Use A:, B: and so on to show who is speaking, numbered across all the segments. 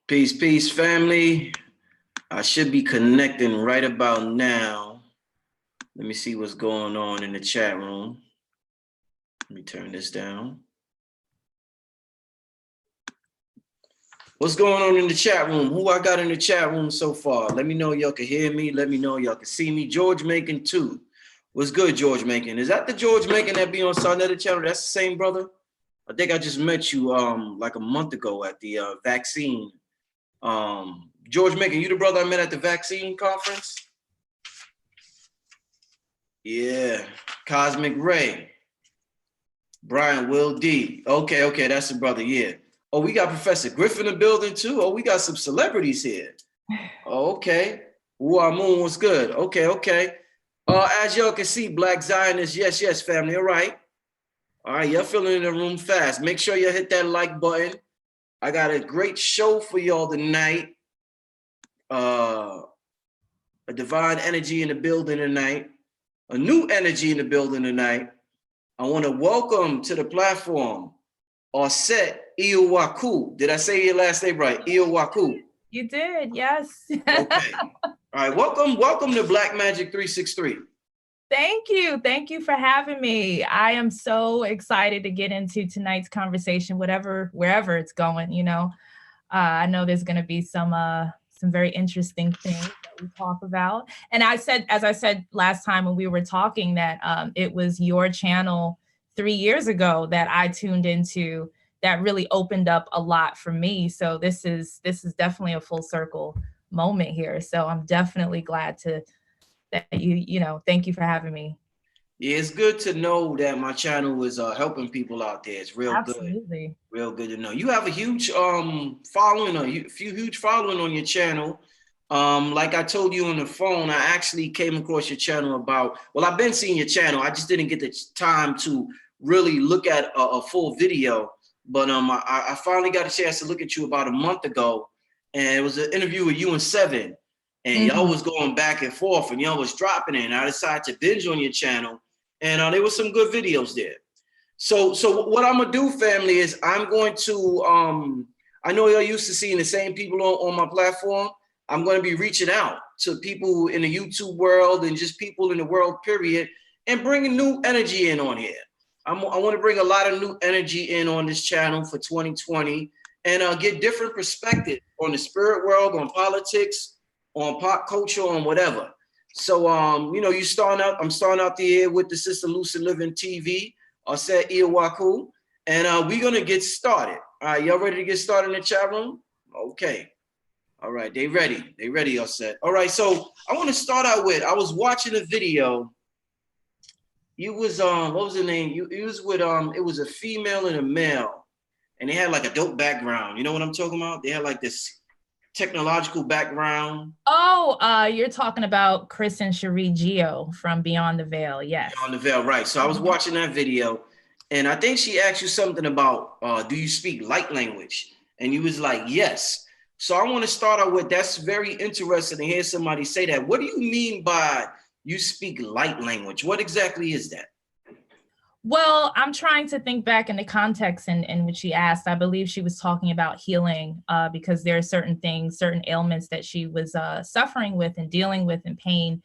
A: Peace, peace, family. I should be connecting right about now. Let me see what's going on in the chat room. Let me turn this down. What's going on in the chat room? Who I got in the chat room so far? Let me know y'all can hear me. Let me know y'all can see me. George Macon too. What's good, George Macon? Is that the George Macon that be on Sunday channel? That's the same brother? I think I just met you like a month ago at the vaccine. George Macon, you the brother I met at the vaccine conference? Yeah, Cosmic Ray. Brian Will D. Okay, that's the brother, yeah. Oh, we got Professor Griffin in the building too. Oh, we got some celebrities here. Oh, okay. Moon was good. Okay. As y'all can see, Black Zionist, yes, family, all right. All right, y'all filling in the room fast. Make sure you hit that like button. I got a great show for y'all tonight. A divine energy in the building tonight. A new energy in the building tonight. I want to welcome to the platform Auset, EyowaKu. Did I say your last name right? EyowaKu.
B: You did, yes.
A: Okay. All right, welcome to Black Magic 363.
B: Thank you for having me. I am so excited to get into tonight's conversation, wherever it's going. You know, I know there's going to be some very interesting things that we talk about. And as I said last time when we were talking, that it was your channel 3 years ago that I tuned into that really opened up a lot for me. So this is definitely a full circle moment here. So I'm definitely glad that thank you for having me.
A: Yeah, it's good to know that my channel is helping people out there. It's real
B: Absolutely.
A: good. Real good to know. You have a huge following, huge following on your channel. Like I told you on the phone, I actually came across your channel I've been seeing your channel. I just didn't get the time to really look at a full video. But I finally got a chance to look at you about a month ago. And it was an interview with you and Seven. And y'all was going back and forth and y'all was dropping it. And I decided to binge on your channel. And there was some good videos there. So what I'm gonna do, family, is I'm going to I know you're used to seeing the same people on my platform. I'm going to be reaching out to people in the YouTube world and just people in the world, period, and bringing new energy in on here. I want to bring a lot of new energy in on this channel for 2020 and get different perspectives on the spirit world, on politics, on pop culture, on whatever. So, I'm starting out the year with the Sister Lucid Living TV, Auset, EyowaKu, and we're going to get started. All right, y'all ready to get started in the chat room? Okay. All right, they ready, Auset. All right, so I want to start out with, I was watching a video. You was, what was the name? You was with, it was a female and a male, and they had like a dope background. You know what I'm talking about? They had like this technological background.
B: Oh, you're talking about Chris and Cherie Geo from Beyond the Veil, yes.
A: Beyond the Veil, right. So I was watching that video, and I think she asked you something about, do you speak light language? And you was like, yes. So I want to start out with, that's very interesting to hear somebody say that. What do you mean by you speak light language? What exactly is that?
B: Well, I'm trying to think back in the context in which she asked. I believe she was talking about healing because there are certain things, certain ailments that she was suffering with and dealing with in pain.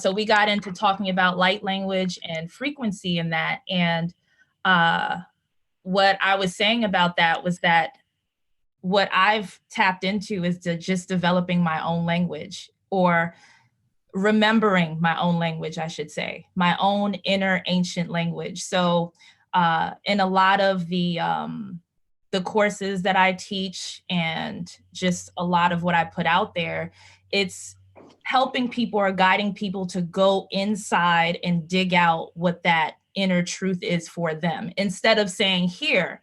B: So we got into talking about light language and frequency in that. And what I was saying about that was that what I've tapped into is just developing my own language, or remembering my own language, I should say, my own inner ancient language. So in a lot of the courses that I teach and just a lot of what I put out there, it's helping people or guiding people to go inside and dig out what that inner truth is for them, instead of saying, here's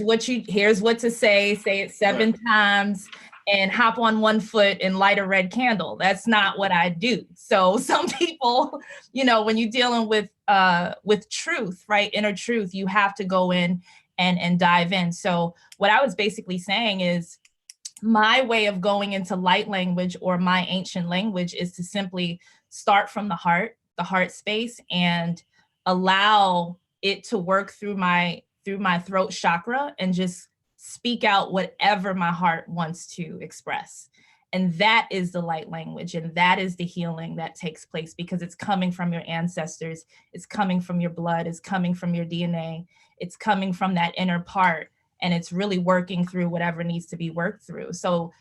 B: what to say it 7 times and hop on one foot and light a red candle. That's not what I do. So some people, when you're dealing with truth, right, inner truth, you have to go in and dive in. So what I was basically saying is, my way of going into light language or my ancient language is to simply start from the heart space, and allow it to work through my throat chakra and just speak out whatever my heart wants to express. And that is the light language. And that is the healing that takes place, because it's coming from your ancestors. It's coming from your blood. It's coming from your DNA. It's coming from that inner part. And it's really working through whatever needs to be worked through. So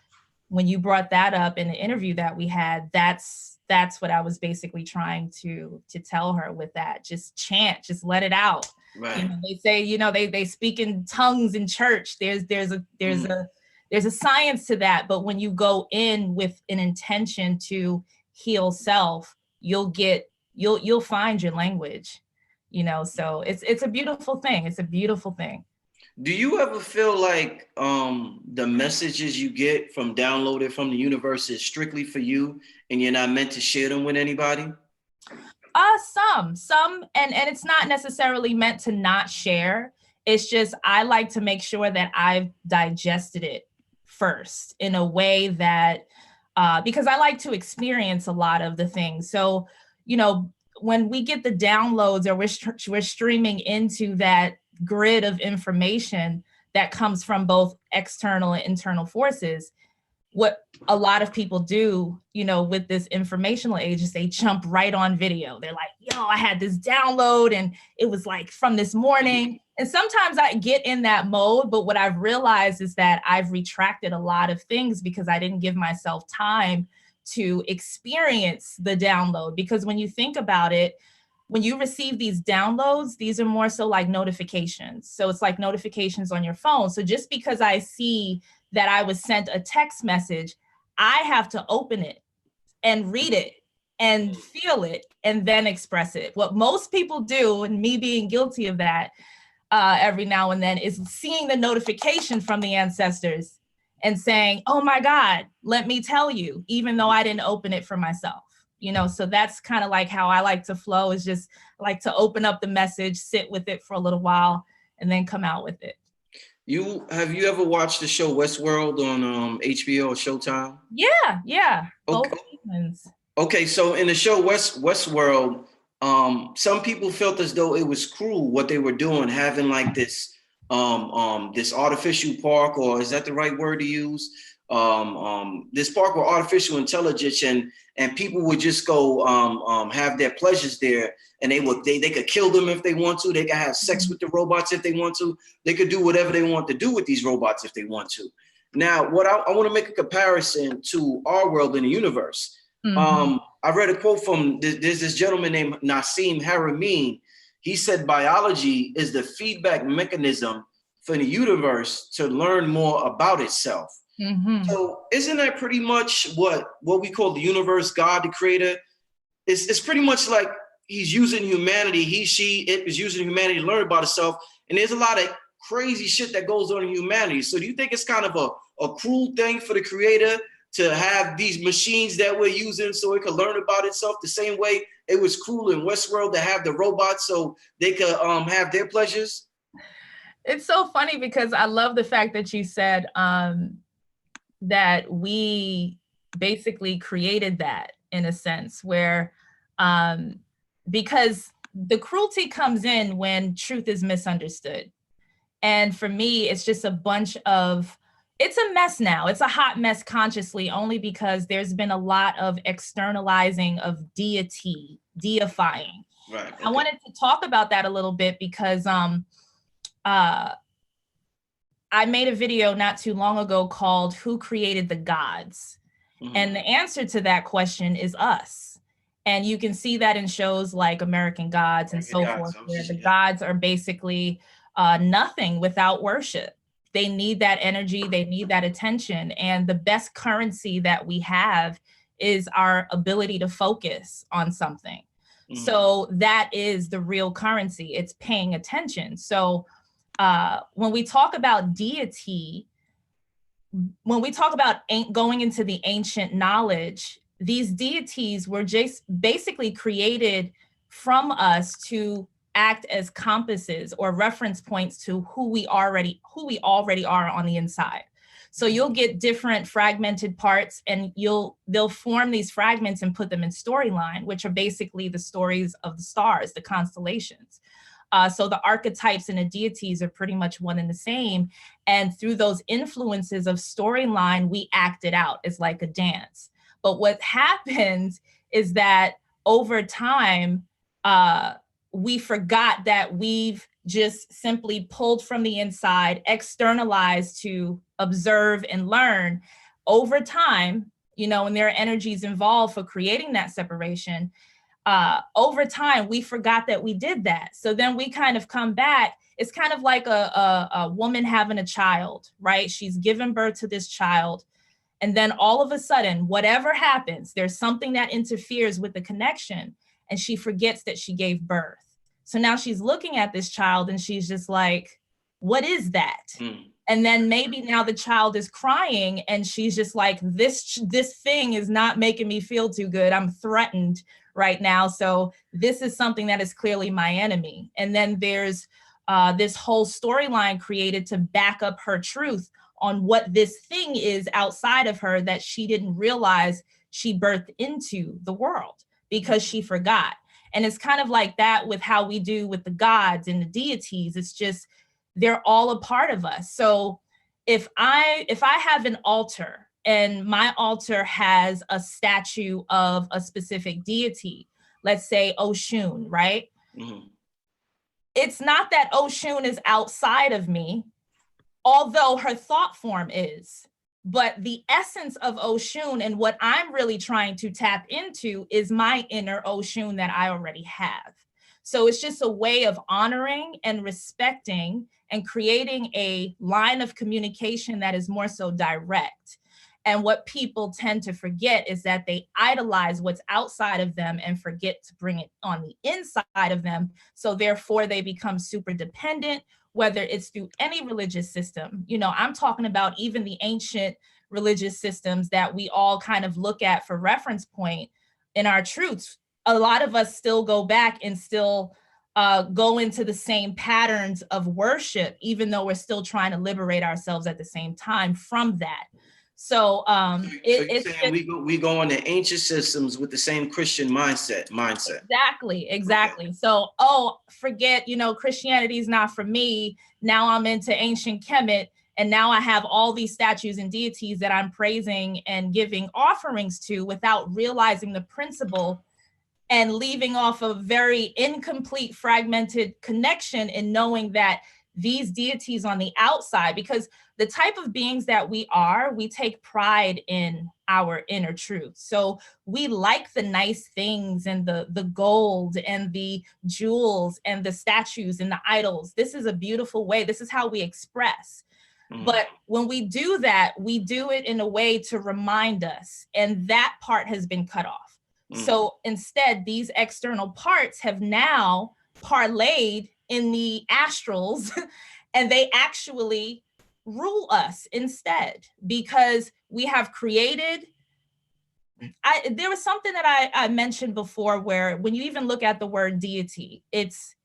B: when you brought that up in the interview that we had, that's what I was basically trying to tell her with that. Just chant, just let it out.
A: Right.
B: You know, they say, they speak in tongues in church. There's a science to that, but when you go in with an intention to heal self, you'll find your language, you know. So it's a beautiful thing. It's a beautiful thing.
A: Do you ever feel like the messages you get from downloaded from the universe is strictly for you and you're not meant to share them with anybody?
B: Some, and it's not necessarily meant to not share. It's just, I like to make sure that I've digested it first in a way that, because I like to experience a lot of the things. So, you know, when we get the downloads or we're streaming into that grid of information that comes from both external and internal forces, what a lot of people do, you know, with this informational age is they jump right on video. They're like, yo, I had this download and it was like from this morning. And sometimes I get in that mode, but what I've realized is that I've retracted a lot of things because I didn't give myself time to experience the download. Because when you think about it, when you receive these downloads, these are more so like notifications. So it's like notifications on your phone. So just because I see that I was sent a text message, I have to open it and read it and feel it and then express it. What most people do, and me being guilty of that every now and then, is seeing the notification from the ancestors and saying, oh my God, let me tell you, even though I didn't open it for myself. You know, so that's kind of like how I like to flow, is just like to open up the message, sit with it for a little while, and then come out with it.
A: Have you ever watched the show Westworld on HBO or Showtime?
B: Yeah.
A: Okay.
B: Both seasons.
A: Okay, so in the show Westworld, some people felt as though it was cruel what they were doing, having like this artificial park, or is that the right word to use? This park with artificial intelligence, and people would just go have their pleasures there, and they could kill them if they want to. They could have sex with the robots if they want to. They could do whatever they want to do with these robots if they want to. Now, what I want to make a comparison to our world in the universe. I read a quote from there's this gentleman named Nassim Haramein. He said biology is the feedback mechanism for the universe to learn more about itself. So isn't that pretty much what we call the universe, God, the creator? It's pretty much like he's using humanity, it is using humanity to learn about itself. And there's a lot of crazy shit that goes on in humanity. So do you think it's kind of a cruel thing for the creator to have these machines that we're using so it could learn about itself the same way it was cruel in Westworld to have the robots so they could have their pleasures?
B: It's so funny because I love the fact that you said that we basically created that, in a sense, where because the cruelty comes in when truth is misunderstood. And for me, it's just it's a mess now. It's a hot mess consciously, only because there's been a lot of externalizing of deifying.
A: Right. Okay.
B: I wanted to talk about that a little bit because I made a video not too long ago called Who Created the Gods? And the answer to that question is us. And you can see that in shows like American Gods and so forth, where the gods are basically nothing without worship. They need that energy, they need that attention. And the best currency that we have is our ability to focus on something. So that is the real currency. It's paying attention. So when we talk about deity, when we talk about going into the ancient knowledge, these deities were just basically created from us to act as compasses or reference points to who we already are on the inside. So you'll get different fragmented parts, and they'll form these fragments and put them in storyline, which are basically the stories of the stars, the constellations. So the archetypes and the deities are pretty much one and the same. And through those influences of storyline, we act it out. It's like a dance. But what happens is that over time, we forgot that we've just simply pulled from the inside, externalized to observe and learn. Over time, you know, and there are energies involved for creating that separation. Over time, we forgot that we did that. So then we kind of come back. It's kind of like a woman having a child, right? She's given birth to this child. And then all of a sudden, whatever happens, there's something that interferes with the connection, and she forgets that she gave birth. So now she's looking at this child and she's just like, what is that? And then maybe now the child is crying and she's just like, this thing is not making me feel too good. I'm threatened right now. So this is something that is clearly my enemy. And then there's this whole storyline created to back up her truth on what this thing is outside of her that she didn't realize she birthed into the world because she forgot. And it's kind of like that with how we do with the gods and the deities. It's just, they're all a part of us. So if I have an altar and my altar has a statue of a specific deity, let's say Oshun, right? Mm-hmm. It's not that Oshun is outside of me, although her thought form is. But the essence of Oshun and what I'm really trying to tap into is my inner Oshun that I already have. So it's just a way of honoring and respecting and creating a line of communication that is more so direct. And what people tend to forget is that they idolize what's outside of them and forget to bring it on the inside of them. So therefore they become super dependent, whether it's through any religious system. You know, I'm talking about even the ancient religious systems that we all kind of look at for reference point in our truths. A lot of us still go back and still go into the same patterns of worship, even though we're still trying to liberate ourselves at the same time from that. So
A: we go on the ancient systems with the same Christian mindset.
B: Exactly. Okay. So, forget, you know, Christianity is not for me. Now I'm into ancient Kemet, and now I have all these statues and deities that I'm praising and giving offerings to without realizing the principle and leaving off a very incomplete, fragmented connection in knowing that these deities on the outside, because the type of beings that we are, we take pride in our inner truth. So we like the nice things and the gold and the jewels and the statues and the idols. This is a beautiful way. This is how we express. But when we do that, we do it in a way to remind us, and that part has been cut off. So instead, these external parts have now parlayed in the astrals, and they actually rule us instead, because we have created. There was something that I mentioned before where when you even look at the word deity, it's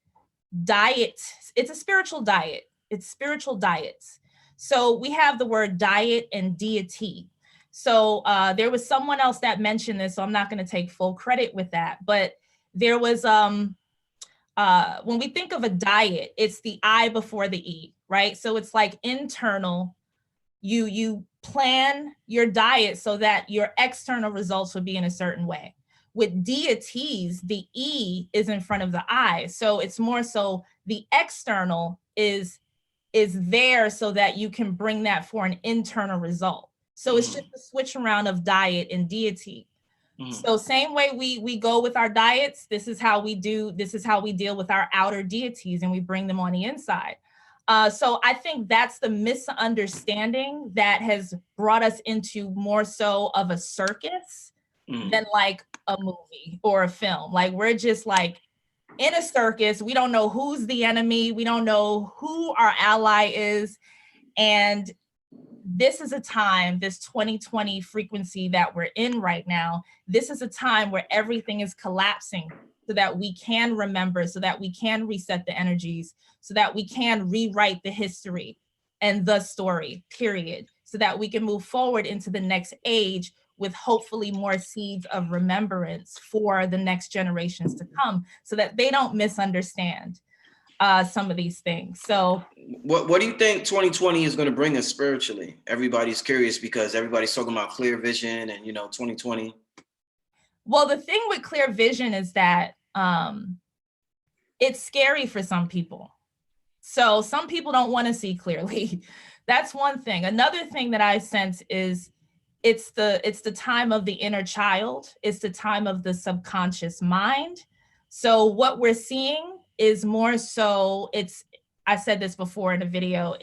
B: diet. It's a spiritual diet. It's spiritual diets. So we have the word diet and deity. So there was someone else that mentioned this, so I'm not going to take full credit with that. But there was, when we think of a diet, it's the I before the E, right? So it's like internal. You plan your diet so that your external results would be in a certain way. With deities, the E is in front of the I. So it's more so the external is there so that you can bring that for an internal result. So it's just a switch around of diet and deity. So same way we go with our diets, this is how we deal with our outer deities, and we bring them on the inside. So I think that's the misunderstanding that has brought us into more so of a circus than like a movie or a film. Like we're just like in a circus. We don't know who's the enemy. We don't know who our ally is. And this is a time, this 2020 frequency that we're in right now, this is a time where everything is collapsing so that we can remember, so that we can reset the energies, so that we can rewrite the history and the story, period, so that we can move forward into the next age with hopefully more seeds of remembrance for the next generations to come, so that they don't misunderstand. some of these things. So
A: what do you think 2020 is going to bring us spiritually? Everybody's curious because everybody's talking about clear vision and 2020.
B: Well, the thing with clear vision is that it's scary for some people. So some people don't want to see clearly. That's one thing. Another thing that I sense is it's the time of the inner child. It's the time of the subconscious mind. So what we're seeing is more so, I said this before in a video,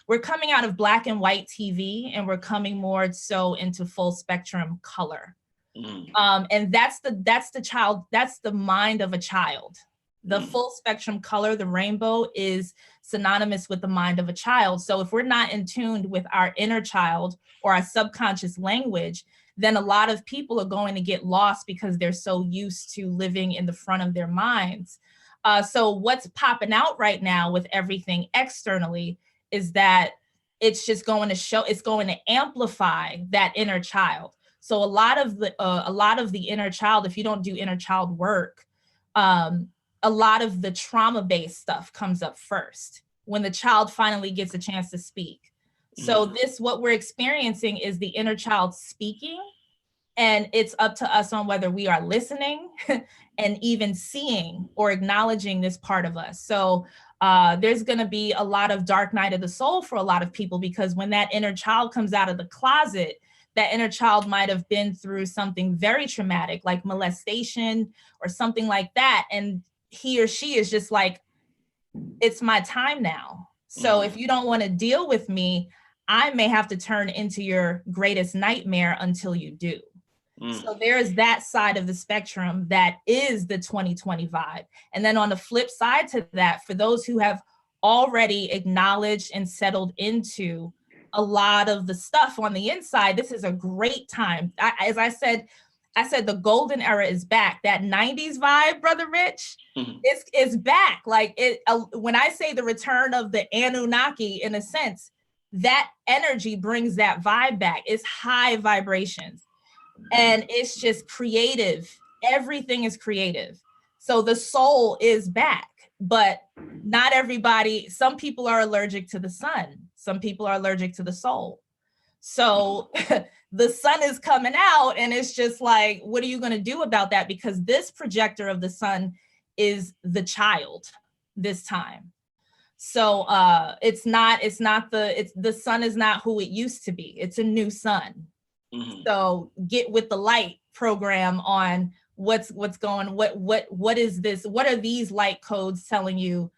B: we're coming out of black and white TV and we're coming more so into full spectrum color. And that's the mind of a child. The full spectrum color, the rainbow, is synonymous with the mind of a child. So if we're not in tune with our inner child or our subconscious language, then a lot of people are going to get lost because they're so used to living in the front of their minds. So what's popping out right now with everything externally is that it's just going to show, it's going to amplify that inner child. So a lot of the inner child, if you don't do inner child work, a lot of the trauma-based stuff comes up first when the child finally gets a chance to speak. So what we're experiencing is the inner child speaking, and it's up to us on whether we are listening and even seeing or acknowledging this part of us. So there's going to be a lot of dark night of the soul for a lot of people, because when that inner child comes out of the closet, that inner child might have been through something very traumatic, like molestation or something like that. And he or she is just like, it's my time now. So if you don't want to deal with me, I may have to turn into your greatest nightmare until you do. So there's that side of the spectrum that is the 2020 vibe. And then on the flip side to that, for those who have already acknowledged and settled into a lot of the stuff on the inside, this is a great time. As I said, the golden era is back. That 90s vibe, Brother Rich, is back. Like when I say the return of the Anunnaki, in a sense, that energy brings that vibe back. It's high vibrations. And it's just creative. Everything is creative. So the soul is back, but not everybody. Some people are allergic to the sun. Some people are allergic to the soul. So the sun is coming out, and it's just like, what are you going to do about that? Because this projector of the sun is the child this time. So the sun is not who it used to be. It's a new sun. So get with the light program on what's going, what is this? What are these light codes telling you,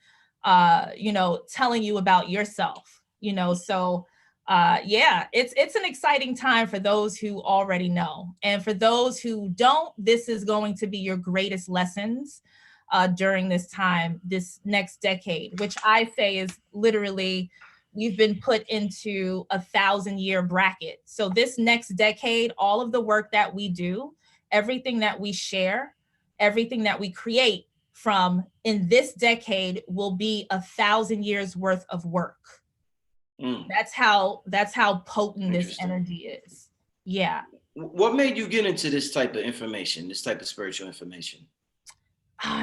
B: telling you about yourself, so it's an exciting time for those who already know. And for those who don't, this is going to be your greatest lessons during this time, this next decade, which I say is literally, we've been put into a 1,000-year bracket. So this next decade, all of the work that we do, everything that we share, everything that we create from in this decade will be 1,000 years worth of work. That's how potent this energy is. Yeah.
A: What made you get into this type of information, this type of spiritual information?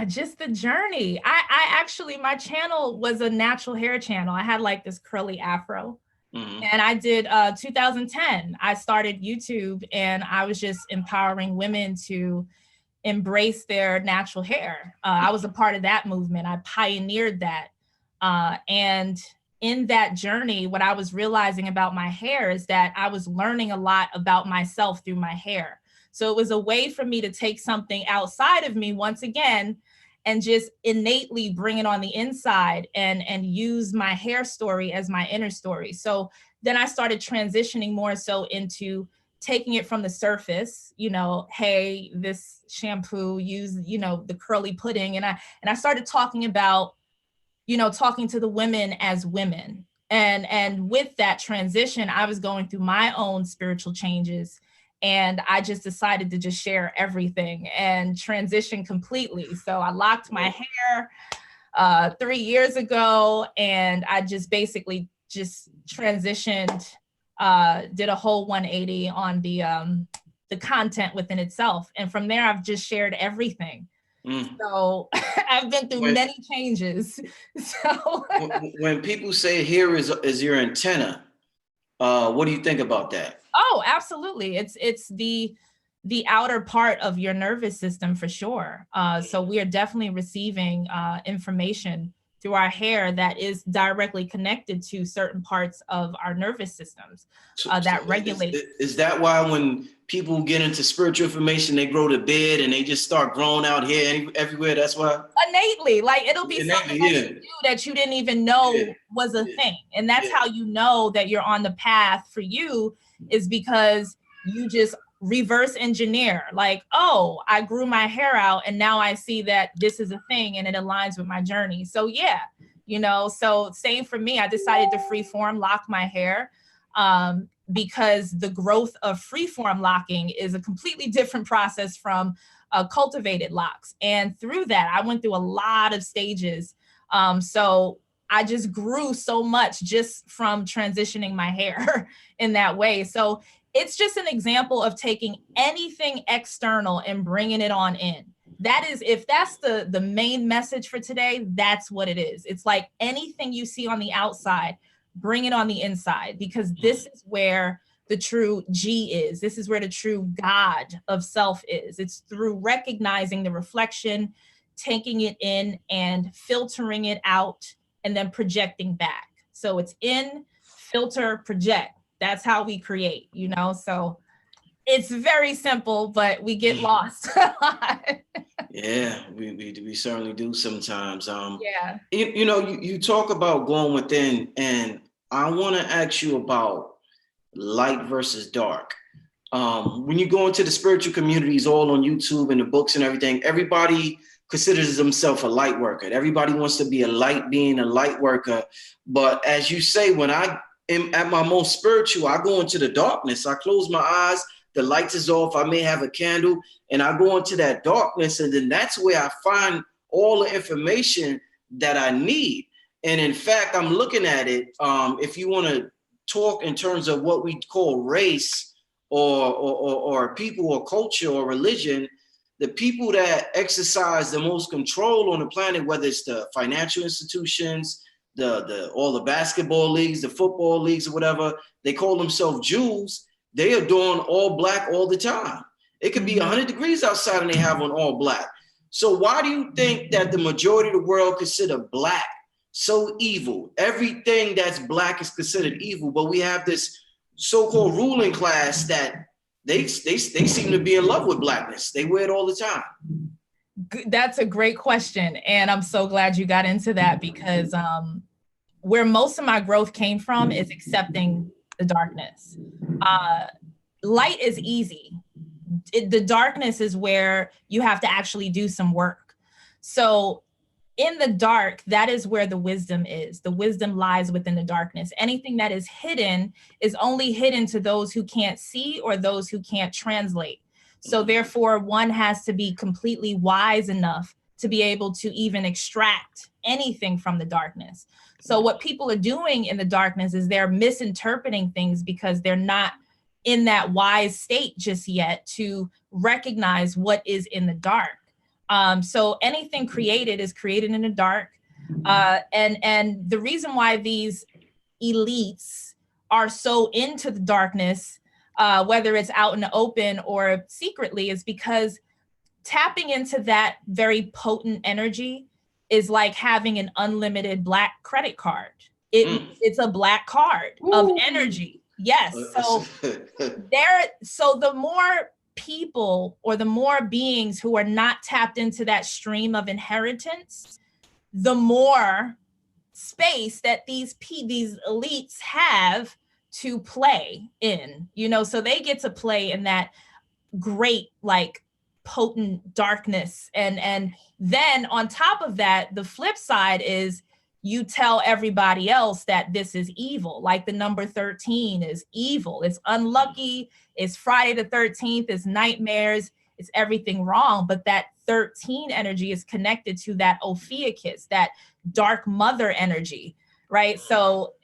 B: Just the journey. I actually, my channel was a natural hair channel. I had like this curly afro. And I did 2010. I started YouTube, and I was just empowering women to embrace their natural hair. I was a part of that movement. I pioneered that. And in that journey, what I was realizing about my hair is that I was learning a lot about myself through my hair. So it was a way for me to take something outside of me once again and just innately bring it on the inside and use my hair story as my inner story. So then I started transitioning more so into taking it from the surface, hey, this shampoo, use, the curly pudding. And I started talking about, talking to the women as women. And with that transition, I was going through my own spiritual changes. And I just decided to just share everything and transition completely. So I locked my hair 3 years ago, and I just basically just transitioned, did a whole 180 on the content within itself. And from there, I've just shared everything. So I've been through many changes. So
A: when people say here is your antenna, what do you think about that?
B: Oh, absolutely. It's the outer part of your nervous system for sure. So we are definitely receiving information through our hair that is directly connected to certain parts of our nervous systems that regulate.
A: Is that why when people get into spiritual information, they grow the beard and they just start growing out hair everywhere? That's why?
B: Innately, like it'll be something that you do that you didn't even know was a thing. And that's how you know that you're on the path for you, is because you just reverse engineer, like, oh, I grew my hair out and now I see that this is a thing and it aligns with my journey. So yeah, so same for me. I decided to freeform lock my hair because the growth of freeform locking is a completely different process from cultivated locks. And through that, I went through a lot of stages. So I just grew so much just from transitioning my hair in that way. So it's just an example of taking anything external and bringing it on in. That is, if that's the main message for today, that's what it is. It's like anything you see on the outside, bring it on the inside, because this is where the true G is. This is where the true God of self is. It's through recognizing the reflection, taking it in and filtering it out, and then projecting back. So it's in, filter, project. That's how we create, so it's very simple, but we get lost a lot.
A: Yeah, we certainly do sometimes.
B: Yeah.
A: You talk about going within, and I want to ask you about light versus dark. When you go into the spiritual communities, all on YouTube and the books and everything, everybody considers themselves a light worker. Everybody wants to be a light being, a light worker. But as you say, when I am at my most spiritual, I go into the darkness. I close my eyes, the lights is off. I may have a candle and I go into that darkness. And then that's where I find all the information that I need. And in fact, I'm looking at it. If you want to talk in terms of what we call race or people or culture or religion, the people that exercise the most control on the planet, whether it's the financial institutions, all the basketball leagues, the football leagues or whatever, they call themselves Jews. They are doing all black all the time. It could be 100 degrees outside and they have on all black. So why do you think that the majority of the world consider black so evil? Everything that's black is considered evil, but we have this so-called ruling class that they seem to be in love with blackness. They wear it all the time.
B: That's a great question. And I'm so glad you got into that, because where most of my growth came from is accepting the darkness. Light is easy. The darkness is where you have to actually do some work. So in the dark, that is where the wisdom is. The wisdom lies within the darkness. Anything that is hidden is only hidden to those who can't see or those who can't translate. So therefore, one has to be completely wise enough to be able to even extract anything from the darkness. So what people are doing in the darkness is they're misinterpreting things because they're not in that wise state just yet to recognize what is in the dark. So anything created is created in the dark. And the reason why these elites are so into the darkness, whether it's out in the open or secretly, is because tapping into that very potent energy is like having an unlimited black credit card. It's a black card of energy. Yes. So the more people or the more beings who are not tapped into that stream of inheritance, the more space that these elites have to play in, so they get to play in that great, like, potent darkness. And then on top of that, the flip side is you tell everybody else that this is evil. Like the number 13 is evil. It's unlucky. It's Friday the 13th. It's nightmares. It's everything wrong. But that 13 energy is connected to that Ophiuchus, that dark mother energy, right? So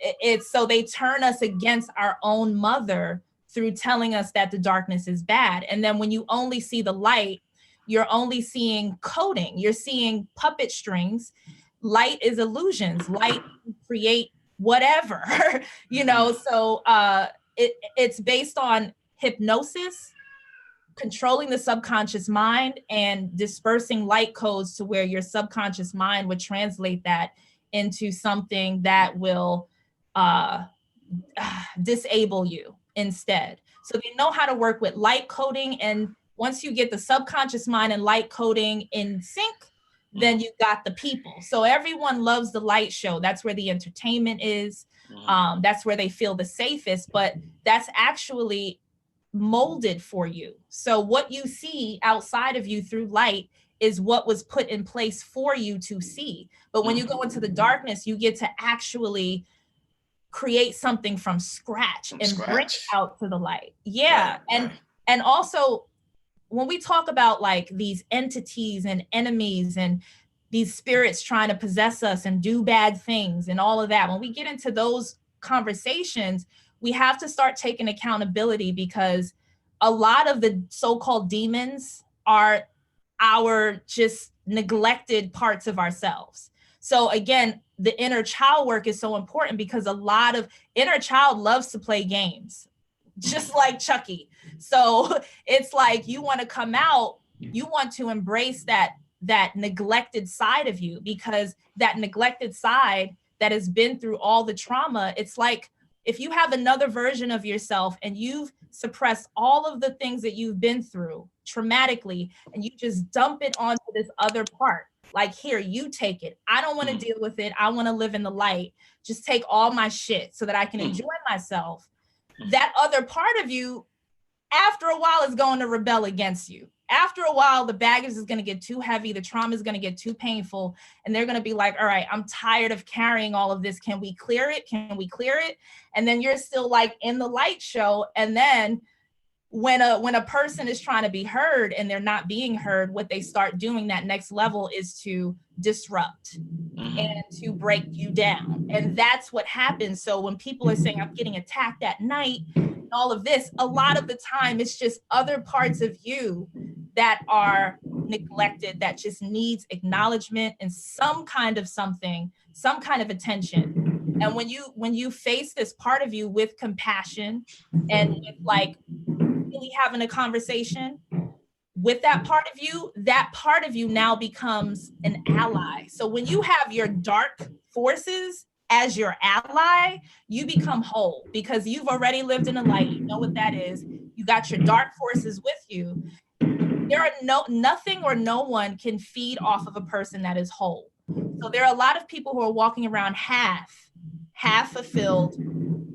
B: so they turn us against our own mother through telling us that the darkness is bad. And then when you only see the light, you're only seeing coding. You're seeing puppet strings. Light is illusions. Light can create whatever, you know. So it's based on hypnosis, controlling the subconscious mind, and dispersing light codes to where your subconscious mind would translate that into something that will disable you instead. So they know how to work with light coding, and once you get the subconscious mind and light coding in sync, then you got the people. So everyone loves the light show. That's where the entertainment is. That's where they feel the safest, but that's actually molded for you. So what you see outside of you through light is what was put in place for you to see. But when you go into the darkness, you get to actually create something from scratch and bring it out to the light. Yeah. And also, when we talk about like these entities and enemies and these spirits trying to possess us and do bad things and all of that, when we get into those conversations, we have to start taking accountability, because a lot of the so-called demons are our just neglected parts of ourselves. So again, the inner child work is so important, because a lot of inner child loves to play games, just like Chucky. So it's like, you want to come out, you want to embrace that neglected side of you, because that neglected side that has been through all the trauma, it's like if you have another version of yourself and you've suppressed all of the things that you've been through traumatically, and you just dump it onto this other part. Like, here, you take it. I don't want to deal with it. I want to live in the light. Just take all my shit so that I can enjoy myself. That other part of you, after a while, is going to rebel against you. After a while, the baggage is going to get too heavy. The trauma is going to get too painful. And they're going to be like, all right, I'm tired of carrying all of this. Can we clear it? Can we clear it? And then you're still like in the light show. And then when a person is trying to be heard and they're not being heard, what they start doing, that next level, is to disrupt and to break you down. And that's what happens. So when people are saying, I'm getting attacked at night and all of this, a lot of the time it's just other parts of you that are neglected, that just needs acknowledgement and some kind of something, some kind of attention. And when you face this part of you with compassion and with like really having a conversation with that part of you now becomes an ally. So when you have your dark forces as your ally, you become whole, because you've already lived in the light. You know what that is. You got your dark forces with you. There are nothing or no one can feed off of a person that is whole. So there are a lot of people who are walking around half fulfilled,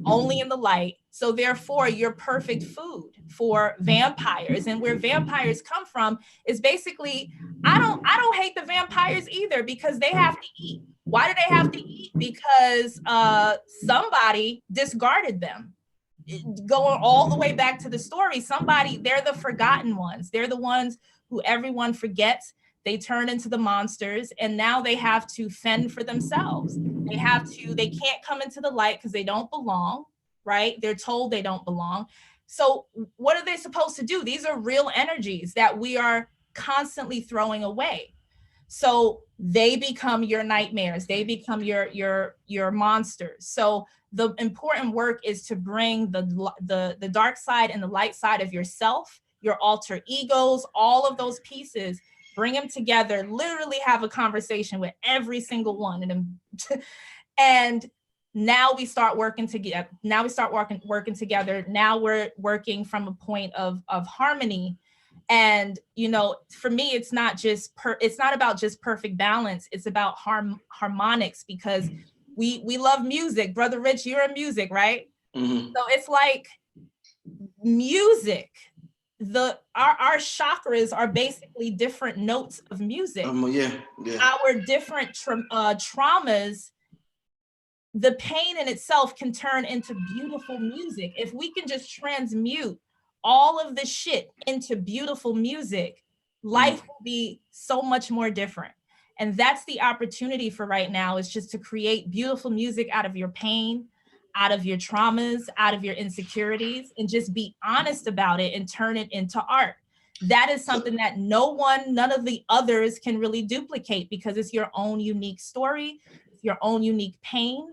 B: only in the light. So therefore, you're perfect food for vampires. And where vampires come from is basically, I don't hate the vampires either, because they have to eat. Why do they have to eat? Because somebody discarded them. Going all the way back to the story, they're the forgotten ones. They're the ones who everyone forgets. They turn into the monsters, and now they have to fend for themselves. They can't come into the light because they don't belong, right? They're told they don't belong. So what are they supposed to do? These are real energies that we are constantly throwing away. So they become your nightmares. They become your monsters. So the important work is to bring the dark side and the light side of yourself, your alter egos, all of those pieces, bring them together, literally have a conversation with every single one. And now we start working together. Working together. Now we're working from a point of harmony. And, you know, for me, it's not about just perfect balance. It's about harmonics, because we love music. Brother Rich, you're in music, right? Mm-hmm. So it's like music. Our chakras are basically different notes of music.
A: Yeah.
B: Our different traumas, the pain in itself can turn into beautiful music. If we can just transmute all of this shit into beautiful music, life will be so much more different. And that's the opportunity for right now, is just to create beautiful music out of your pain, out of your traumas, out of your insecurities, and just be honest about it and turn it into art. That is something that none of the others can really duplicate, because it's your own unique story, your own unique pain.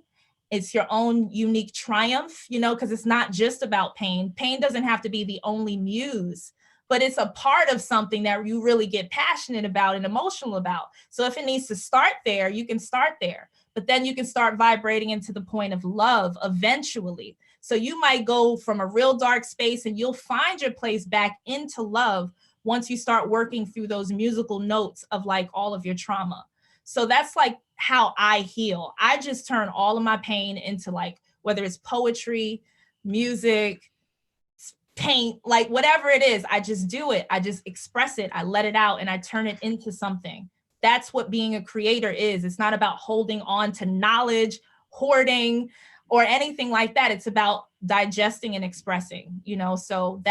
B: It's your own unique triumph, because it's not just about pain. Pain doesn't have to be the only muse, but it's a part of something that you really get passionate about and emotional about. So if it needs to start there, you can start there, but then you can start vibrating into the point of love eventually. So you might go from a real dark space and you'll find your place back into love once you start working through those musical notes of like all of your trauma. So that's like how I heal. I just turn all of my pain into like, whether it's poetry, music, paint, like whatever it is, I just do it. I just express it. I let it out and I turn it into something. That's what being a creator is. It's not about holding on to knowledge, hoarding, or anything like that. It's about digesting and expressing, so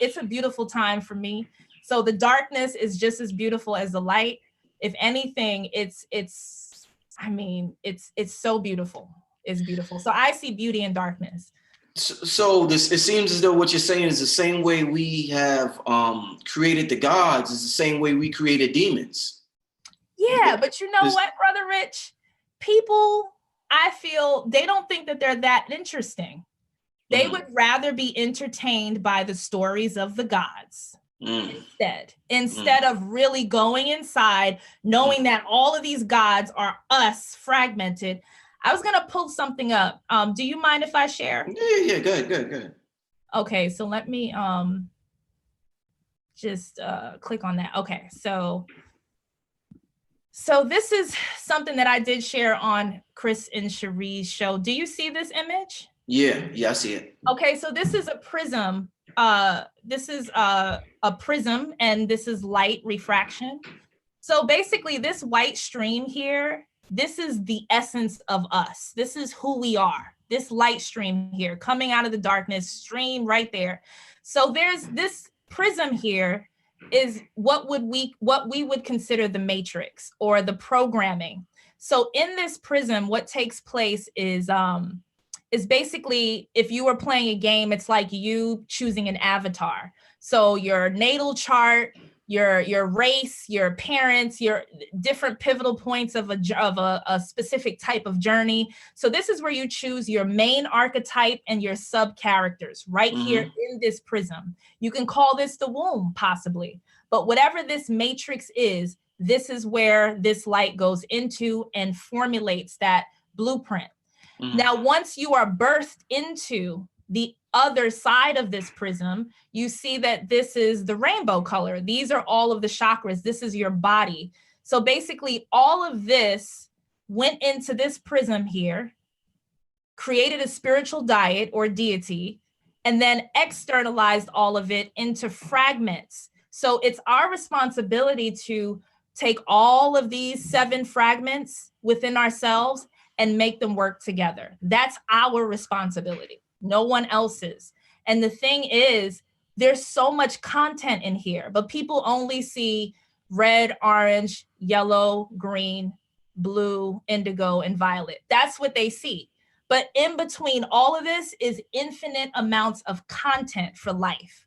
B: it's a beautiful time for me. So the darkness is just as beautiful as the light. If anything, it's so beautiful. It's beautiful. So I see beauty in darkness.
A: So it seems as though what you're saying is the same way we have created the gods is the same way we created demons.
B: Yeah, but you know what, Brother Rich? People, I feel, they don't think that they're that interesting. They would rather be entertained by the stories of the gods instead of really going inside, knowing that all of these gods are us fragmented. I was going to pull something up. Do you mind if I share?
A: Yeah, good.
B: Okay, so let me just click on that. Okay, so this is something that I did share on Chris and Cherie's show. Do you see this image?
A: Yeah, I see it.
B: Okay, so this is a prism. This is a prism, and this is light refraction. So basically, this white stream here, this is the essence of us. This is who we are. This light stream here coming out of the darkness stream right there. So there's this prism here is what we would consider the matrix or the programming. So in this prism, what takes place is basically, if you were playing a game, it's like you choosing an avatar. So your natal chart, your race, your parents, your different pivotal points of a specific type of journey. So this is where you choose your main archetype and your sub characters right here in this prism. You can call this the womb, possibly, but whatever this matrix is, this is where this light goes into and formulates that blueprint. Now, once you are birthed into the other side of this prism, you see that this is the rainbow color. These are all of the chakras. This is your body. So basically, all of this went into this prism here, created a spiritual diet or deity, and then externalized all of it into fragments. So it's our responsibility to take all of these 7 fragments within ourselves and make them work together. That's our responsibility, no one else's. And the thing is, there's so much content in here, but people only see red, orange, yellow, green, blue, indigo, and violet. That's what they see. But in between all of this is infinite amounts of content for life.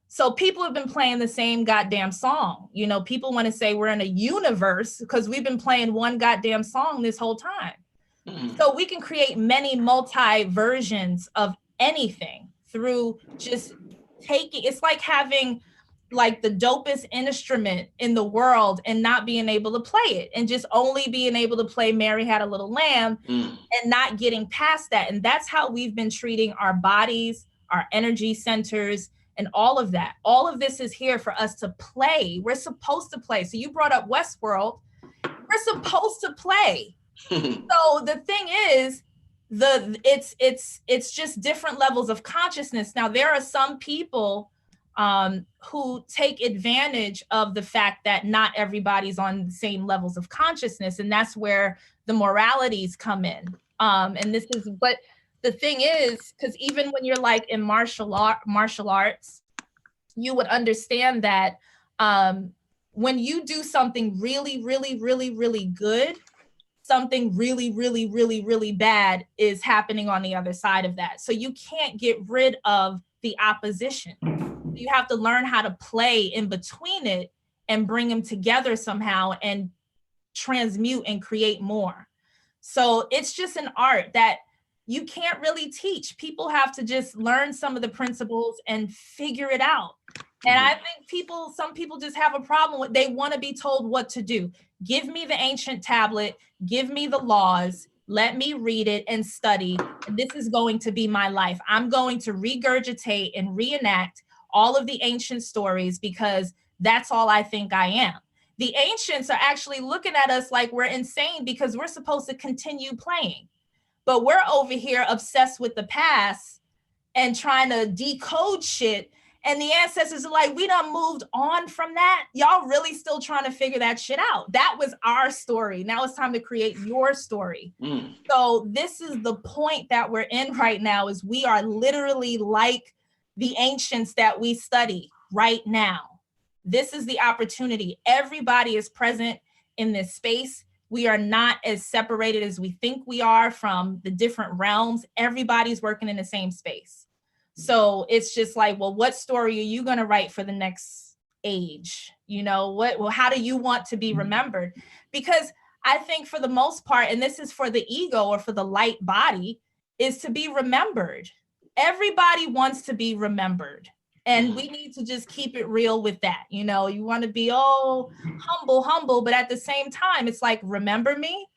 B: So people have been playing the same goddamn song. People want to say we're in a universe because we've been playing one goddamn song this whole time. So we can create many multi-versions of anything through just taking, it's like having like the dopest instrument in the world and not being able to play it and just only being able to play Mary Had a Little Lamb and not getting past that. And that's how we've been treating our bodies, our energy centers, and all of that. All of this is here for us to play. We're supposed to play. So you brought up Westworld. We're supposed to play. So the thing is, it's just different levels of consciousness. Now, there are some people who take advantage of the fact that not everybody's on the same levels of consciousness, and that's where the moralities come in. But the thing is, because even when you're like in martial arts, you would understand that when you do something really, really, really, really good, something really, really, really, really bad is happening on the other side of that. So you can't get rid of the opposition. you have to learn how to play in between it and bring them together somehow and transmute and create more. So it's just an art that you can't really teach. People have to just learn some of the principles and figure it out. And I think some people just have a problem with, they want to be told what to do. Give me the ancient tablet, give me the laws, let me read it and study. And this is going to be my life. I'm going to regurgitate and reenact all of the ancient stories because that's all I think I am. The ancients are actually looking at us like we're insane because we're supposed to continue playing. But we're over here obsessed with the past and trying to decode shit. And the ancestors are like, we done moved on from that. Y'all really still trying to figure that shit out. That was our story. Now it's time to create your story. So this is the point that we're in right now, is we are literally like the ancients that we study right now. This is the opportunity. Everybody is present in this space. We are not as separated as we think we are from the different realms. Everybody's working in the same space. So it's just like, well, what story are you going to write for the next age? You know, how do you want to be remembered? Because I think for the most part, and this is for the ego or for the light body, is to be remembered. Everybody wants to be remembered. And we need to just keep it real with that. You know, you want to be, humble, but at the same time, it's like, remember me,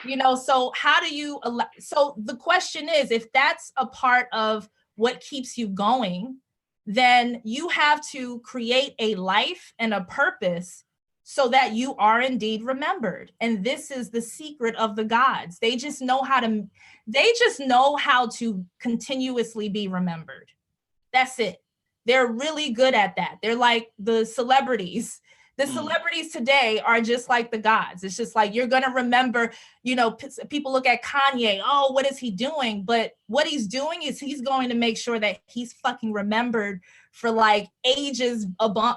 B: you know? So how do you, so the question is, if that's a part of what keeps you going, then you have to create a life and a purpose so that you are indeed remembered. And this is the secret of the gods. They just know how to continuously be remembered. That's it. They're really good at that. They're like the celebrities. The celebrities today are just like the gods. It's just like, you're going to remember, you know, people look at Kanye. Oh, what is he doing? But what he's doing is he's going to make sure that he's fucking remembered for like ages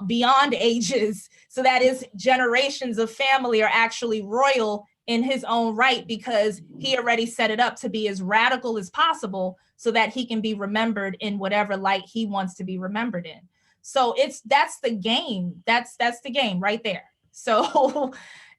B: beyond ages, so that his generations of family are actually royal in his own right, because he already set it up to be as radical as possible so that he can be remembered in whatever light he wants to be remembered in. So that's the game. That's the game right there. So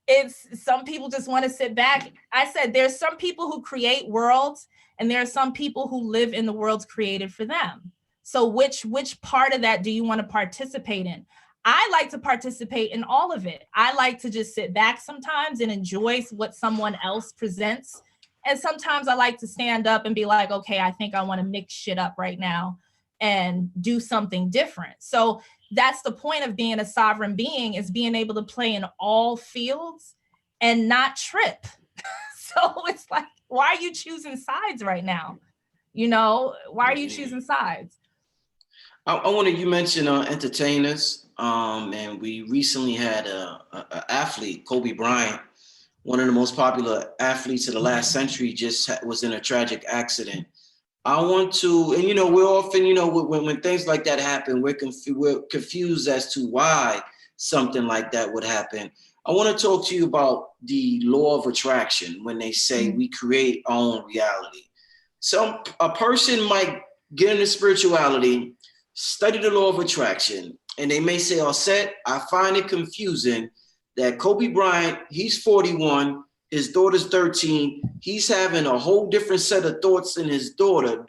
B: it's, some people just want to sit back. I said, there's some people who create worlds and there are some people who live in the worlds created for them. So which part of that do you want to participate in? I like to participate in all of it. I like to just sit back sometimes and enjoy what someone else presents. And sometimes I like to stand up and be like, okay, I think I want to mix shit up right now and do something different. So that's the point of being a sovereign being, is being able to play in all fields and not trip. So it's like, why are you choosing sides right now? You know, why are you choosing sides?
A: I wanted, you mentioned entertainers, and we recently had a athlete, Kobe Bryant, one of the most popular athletes of the last century, just was in a tragic accident. I want to, and you know, we're often, you know, when things like that happen, we're confused as to why something like that would happen. I want to talk to you about the law of attraction, when they say we create our own reality. So a person might get into spirituality, study the law of attraction, and they may say, Auset, I find it confusing that Kobe Bryant, he's 41, his daughter's 13, he's having a whole different set of thoughts than his daughter.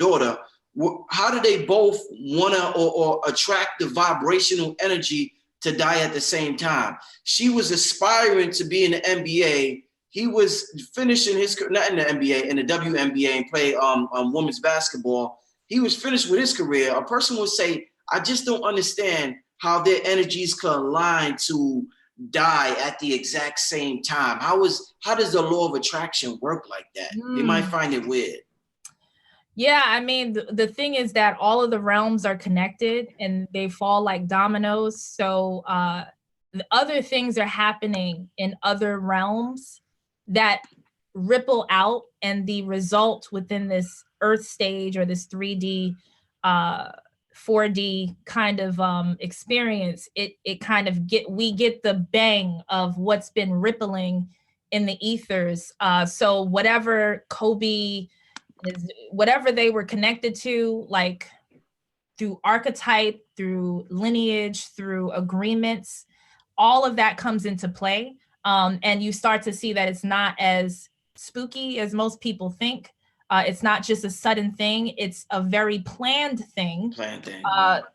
A: How do they both want to or attract the vibrational energy to die at the same time? She was aspiring to be in the NBA. He was finishing his, not in the NBA, in the WNBA, and play women's basketball. He was finished with his career. A person would say, I just don't understand how their energies can align to die at the exact same time. How does the law of attraction work like that? They might find it weird.
B: Yeah, I mean, the thing is that all of the realms are connected and they fall like dominoes. So the other things are happening in other realms that ripple out, and the result within this earth stage or this 3D 4D kind of experience, it kind of we get the bang of what's been rippling in the ethers. So whatever Kobe is, whatever they were connected to, like through archetype, through lineage, through agreements. All of that comes into play. And you start to see that it's not as spooky as most people think. It's not just a sudden thing. It's a very planned thing,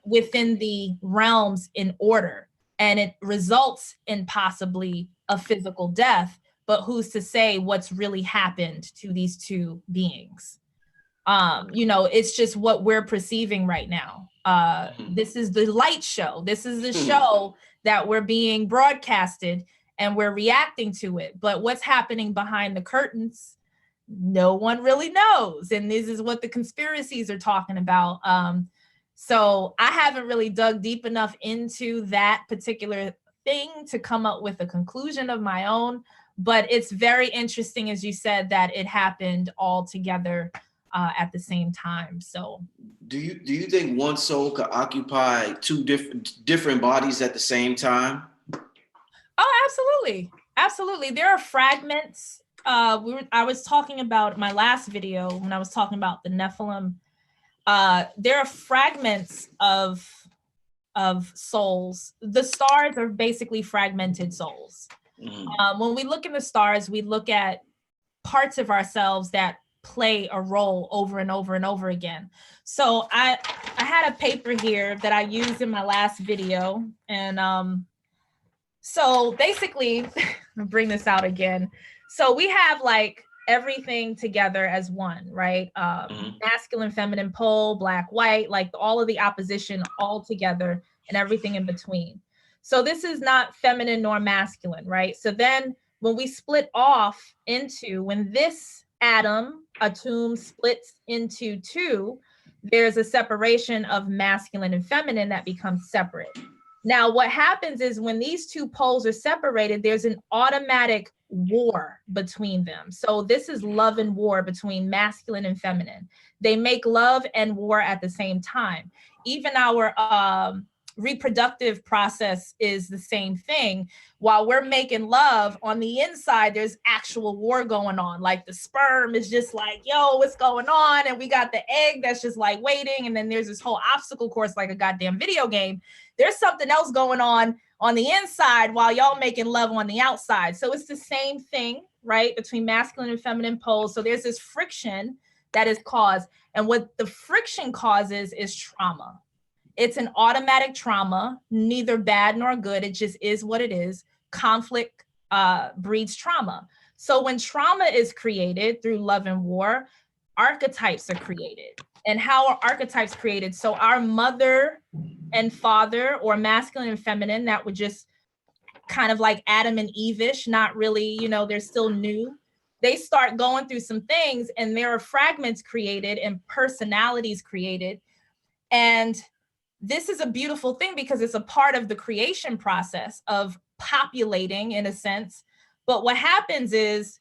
B: within the realms in order. And it results in possibly a physical death. But who's to say what's really happened to these two beings? It's just what we're perceiving right now. This is the light show. This is the show that we're being broadcasted and we're reacting to it. But what's happening behind the curtains, no one really knows. And this is what the conspiracies are talking about. So I haven't really dug deep enough into that particular thing to come up with a conclusion of my own. But it's very interesting, as you said, that it happened all together at the same time. So
A: do you think one soul could occupy two different bodies at the same time?
B: Oh, absolutely. There are fragments. I was talking about my last video when I was talking about the Nephilim. There are fragments of souls. The stars are basically fragmented souls. When we look in the stars, we look at parts of ourselves that play a role over and over and over again. So I had a paper here that I used in my last video. And so basically, I'll bring this out again. So we have like everything together as one, right? Masculine, feminine pole, black, white, like all of the opposition all together and everything in between. So this is not feminine nor masculine, right? So then when we split off into, when this atom splits into two, there's a separation of masculine and feminine that becomes separate. Now, what happens is when these two poles are separated, there's an automatic war between them. So this is love and war between masculine and feminine. They make love and war at the same time. Even our reproductive process is the same thing. While we're making love, on the inside, there's actual war going on. Like the sperm is just like, yo, what's going on? And we got the egg that's just like waiting. And then there's this whole obstacle course like a goddamn video game. There's something else going on the inside while y'all making love on the outside. So it's the same thing, right? Between masculine and feminine poles. So there's this friction that is caused. And what the friction causes is trauma. It's an automatic trauma, neither bad nor good. It just is what it is. Conflict breeds trauma. So when trauma is created through love and war, archetypes are created. And how are archetypes created? So our mother and father, or masculine and feminine, that would just kind of like Adam and Eve-ish, not really, they're still new. They start going through some things and there are fragments created and personalities created. And this is a beautiful thing because it's a part of the creation process of populating in a sense. But what happens is,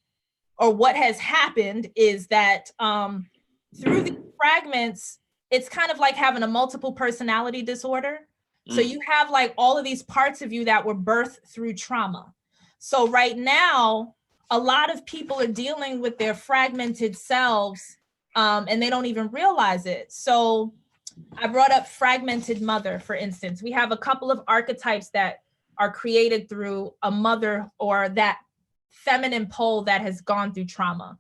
B: or what has happened is that through these fragments, it's kind of like having a multiple personality disorder. So you have like all of these parts of you that were birthed through trauma. So right now, a lot of people are dealing with their fragmented selves and they don't even realize it. So I brought up fragmented mother, for instance. We have a couple of archetypes that are created through a mother or that feminine pole that has gone through trauma.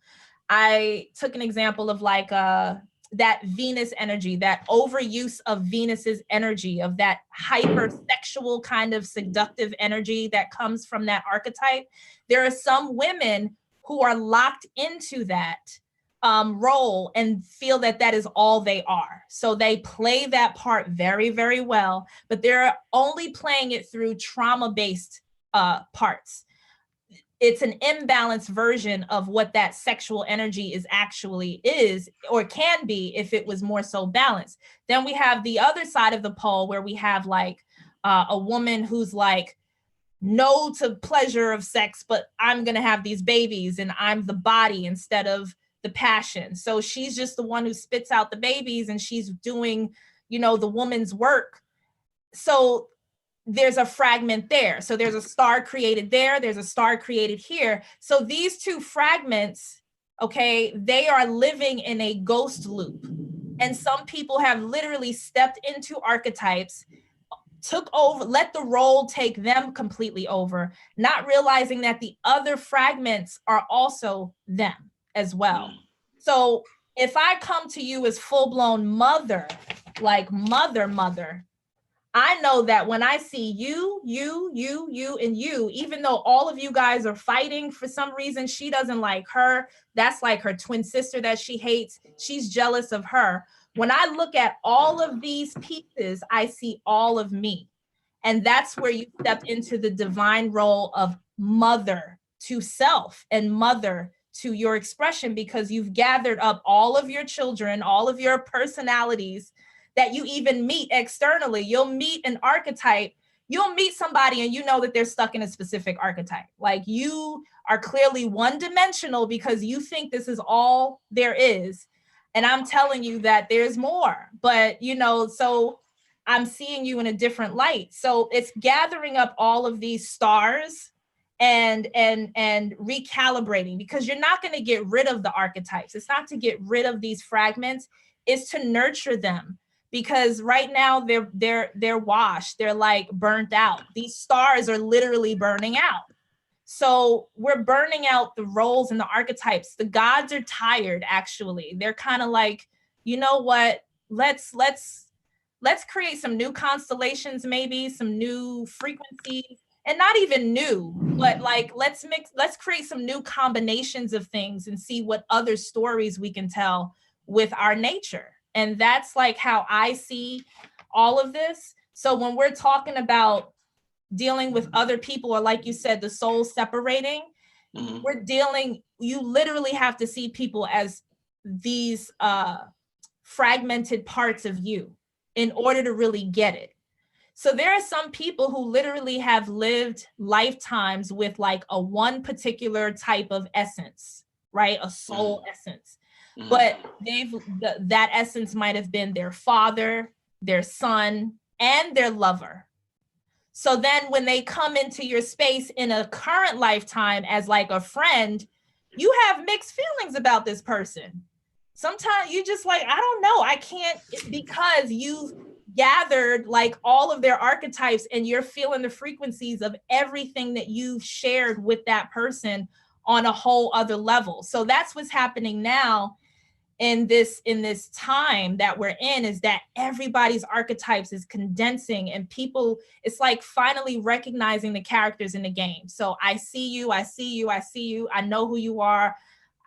B: I took an example of like that Venus energy, that overuse of Venus's energy, of that hypersexual kind of seductive energy that comes from that archetype. There are some women who are locked into that role and feel that that is all they are. So they play that part very, very well, but they're only playing it through trauma-based parts. It's an imbalanced version of what that sexual energy is actually is, or can be if it was more so balanced. Then we have the other side of the pole where we have like a woman who's like, no to pleasure of sex, but I'm going to have these babies and I'm the body instead of the passion. So she's just the one who spits out the babies and she's doing, the woman's work. So there's a fragment there. So there's a star created there. There's a star created here. So these two fragments, okay, they are living in a ghost loop. And some people have literally stepped into archetypes, took over, let the role take them completely over, not realizing that the other fragments are also them as well. So if I come to you as full-blown mother, like mother, I know that when I see you, and you, even though all of you guys are fighting for some reason, she doesn't like her. That's like her twin sister that she hates. She's jealous of her. When I look at all of these pieces, I see all of me. And that's where you step into the divine role of mother to self and mother to your expression, because you've gathered up all of your children, all of your personalities that you even meet externally. You'll meet an archetype, you'll meet somebody and you know that they're stuck in a specific archetype. Like you are clearly one-dimensional because you think this is all there is. And I'm telling you that there's more, but so I'm seeing you in a different light. So it's gathering up all of these stars and recalibrating, because you're not going to get rid of the archetypes. It's not to get rid of these fragments, it's to nurture them. Because right now they're washed, they're like burnt out. These stars are literally burning out. So we're burning out the roles and the archetypes. The gods are tired, actually. They're kind of like, you know what? Let's create some new constellations, maybe some new frequencies, and not even new, but like let's create some new combinations of things and see what other stories we can tell with our nature. And that's like how I see all of this. So when we're talking about dealing with other people, or like you said, the soul separating, you literally have to see people as these fragmented parts of you in order to really get it. So there are some people who literally have lived lifetimes with like a one particular type of essence, right? A soul essence. But that essence might have been their father, their son, and their lover. So then when they come into your space in a current lifetime as like a friend, you have mixed feelings about this person. Sometimes you just like, I don't know, I can't, because you've gathered like all of their archetypes and you're feeling the frequencies of everything that you've shared with that person on a whole other level. So that's what's happening now in this time that we're in, is that everybody's archetypes is condensing, and people, it's like finally recognizing the characters in the game. So I see you, I know who you are,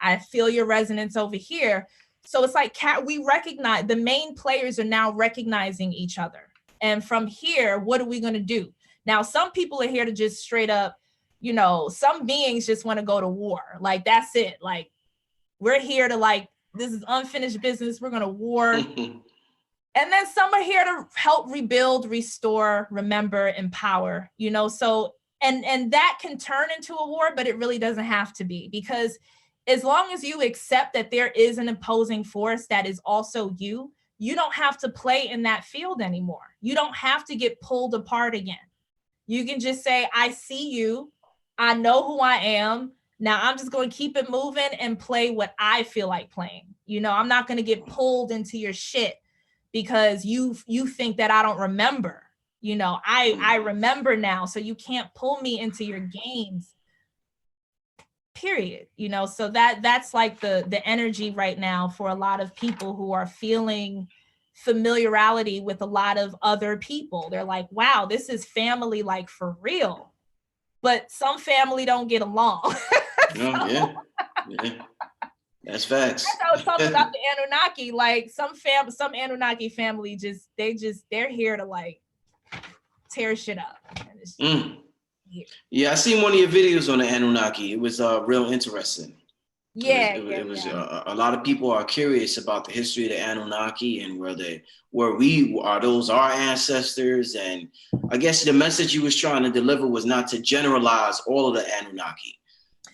B: I feel your resonance over here. So it's like we recognize, the main players are now recognizing each other. And from here, what are we going to do? Now, some people are here to just straight up, some beings just want to go to war. Like, that's it. Like, we're here to like, this is unfinished business. We're going to war. And then some are here to help rebuild, restore, remember, empower, so, and that can turn into a war, but it really doesn't have to be, because as long as you accept that there is an opposing force that is also you don't have to play in that field anymore. You don't have to get pulled apart again. You can just say, I see you. I know who I am. Now I'm just going to keep it moving and play what I feel like playing. I'm not going to get pulled into your shit because you think that I don't remember. I remember now, so you can't pull me into your games. Period. So that's like the energy right now for a lot of people who are feeling familiarity with a lot of other people. They're like, wow, this is family, like for real. But some family don't get along.
A: Yeah. That's facts.
B: That's how I was talking about the Anunnaki. Like some Anunnaki family they're here to like tear shit up.
A: Yeah, I seen one of your videos on the Anunnaki. It was real interesting.
B: Yeah,
A: it was a lot of people are curious about the history of the Anunnaki and where we are. Those are our ancestors, and I guess the message you was trying to deliver was not to generalize all of the Anunnaki.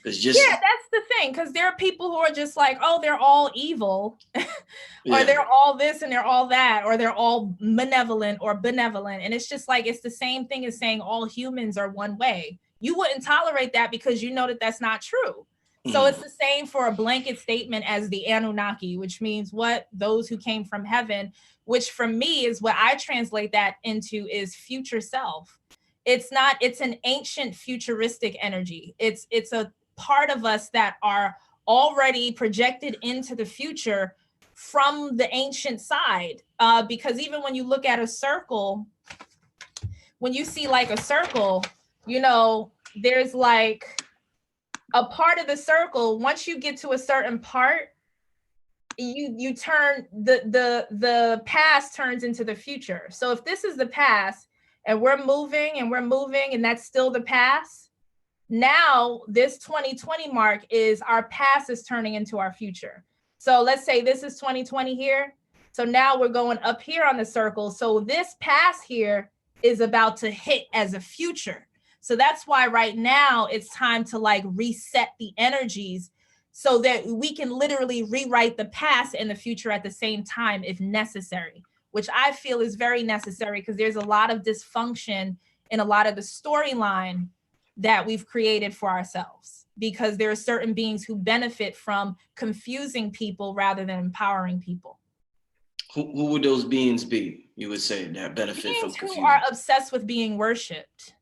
A: That's
B: the thing, because there are people who are just like, oh, they're all evil, or they're all this and they're all that, or they're all malevolent or benevolent, and it's just like, it's the same thing as saying all humans are one way. You wouldn't tolerate that because you know that that's not true. So it's the same for a blanket statement as the Anunnaki, which means what? Those who came from heaven, which for me is what I translate that into is future self. It's not, it's an ancient futuristic energy. It's a part of us that are already projected into the future from the ancient side. Because even when you look at a circle, when you see like a circle, you know, there's like a part of the circle. Once you get to a certain part, you turn the past turns into the future. So if this is the past and we're moving and that's still the past, now this 2020 mark is our past is turning into our future. So let's say this is 2020 here. So now we're going up here on the circle. So this past here is about to hit as a future. So that's why right now it's time to like reset the energies so that we can literally rewrite the past and the future at the same time if necessary, which I feel is very necessary because there's a lot of dysfunction in a lot of the storyline that we've created for ourselves, because there are certain beings who benefit from confusing people rather than empowering people.
A: Who would those beings be, you would say, that benefit
B: beings
A: from confusion?
B: Who are obsessed with being worshipped.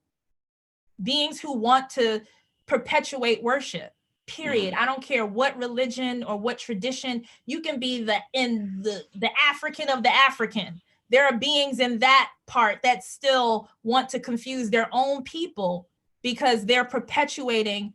B: Beings who want to perpetuate worship, period. I don't care what religion or what tradition. You can be the African of the African. There are beings in that part that still want to confuse their own people because they're perpetuating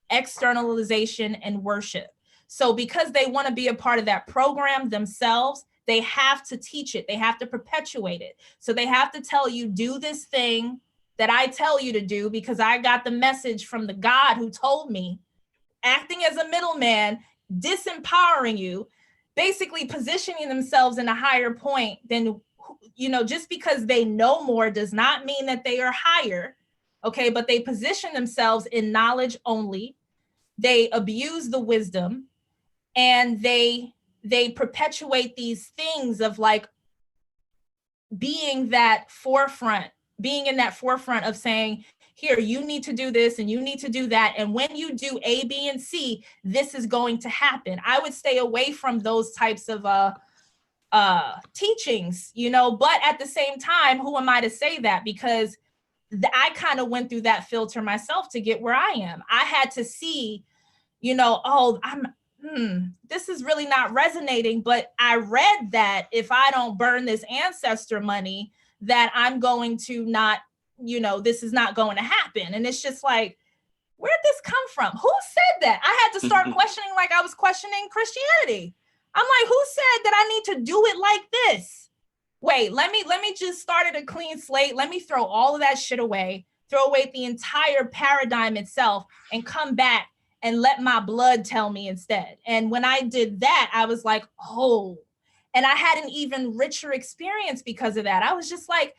B: externalization and worship. So because they want to be a part of that program themselves, they have to teach it. They have to perpetuate it. So they have to tell you, do this thing that I tell you to do because I got the message from the God who told me, acting as a middleman, disempowering you, basically positioning themselves in a higher point than, you know, just because they know more does not mean that they are higher. Okay, but they position themselves in knowledge only. They abuse the wisdom, and they perpetuate these things of like being in that forefront of saying, here, you need to do this and you need to do that. And when you do A, B, and C, this is going to happen. I would stay away from those types of teachings, you know, but at the same time, who am I to say that? Because I kind of went through that filter myself to get where I am. I had to see, you know, oh, this is really not resonating, but I read that if I don't burn this ancestor money, that I'm going to not, you know, this is not going to happen. And it's just like, where'd this come from? Who said that? I had to start questioning like I was questioning Christianity. I'm like, who said that I need to do it like this? Wait, let me just start at a clean slate. Let me throw all of that shit away, throw away the entire paradigm itself and come back and let my blood tell me instead. And when I did that, I was like, oh, and I had an even richer experience because of that. I was just like,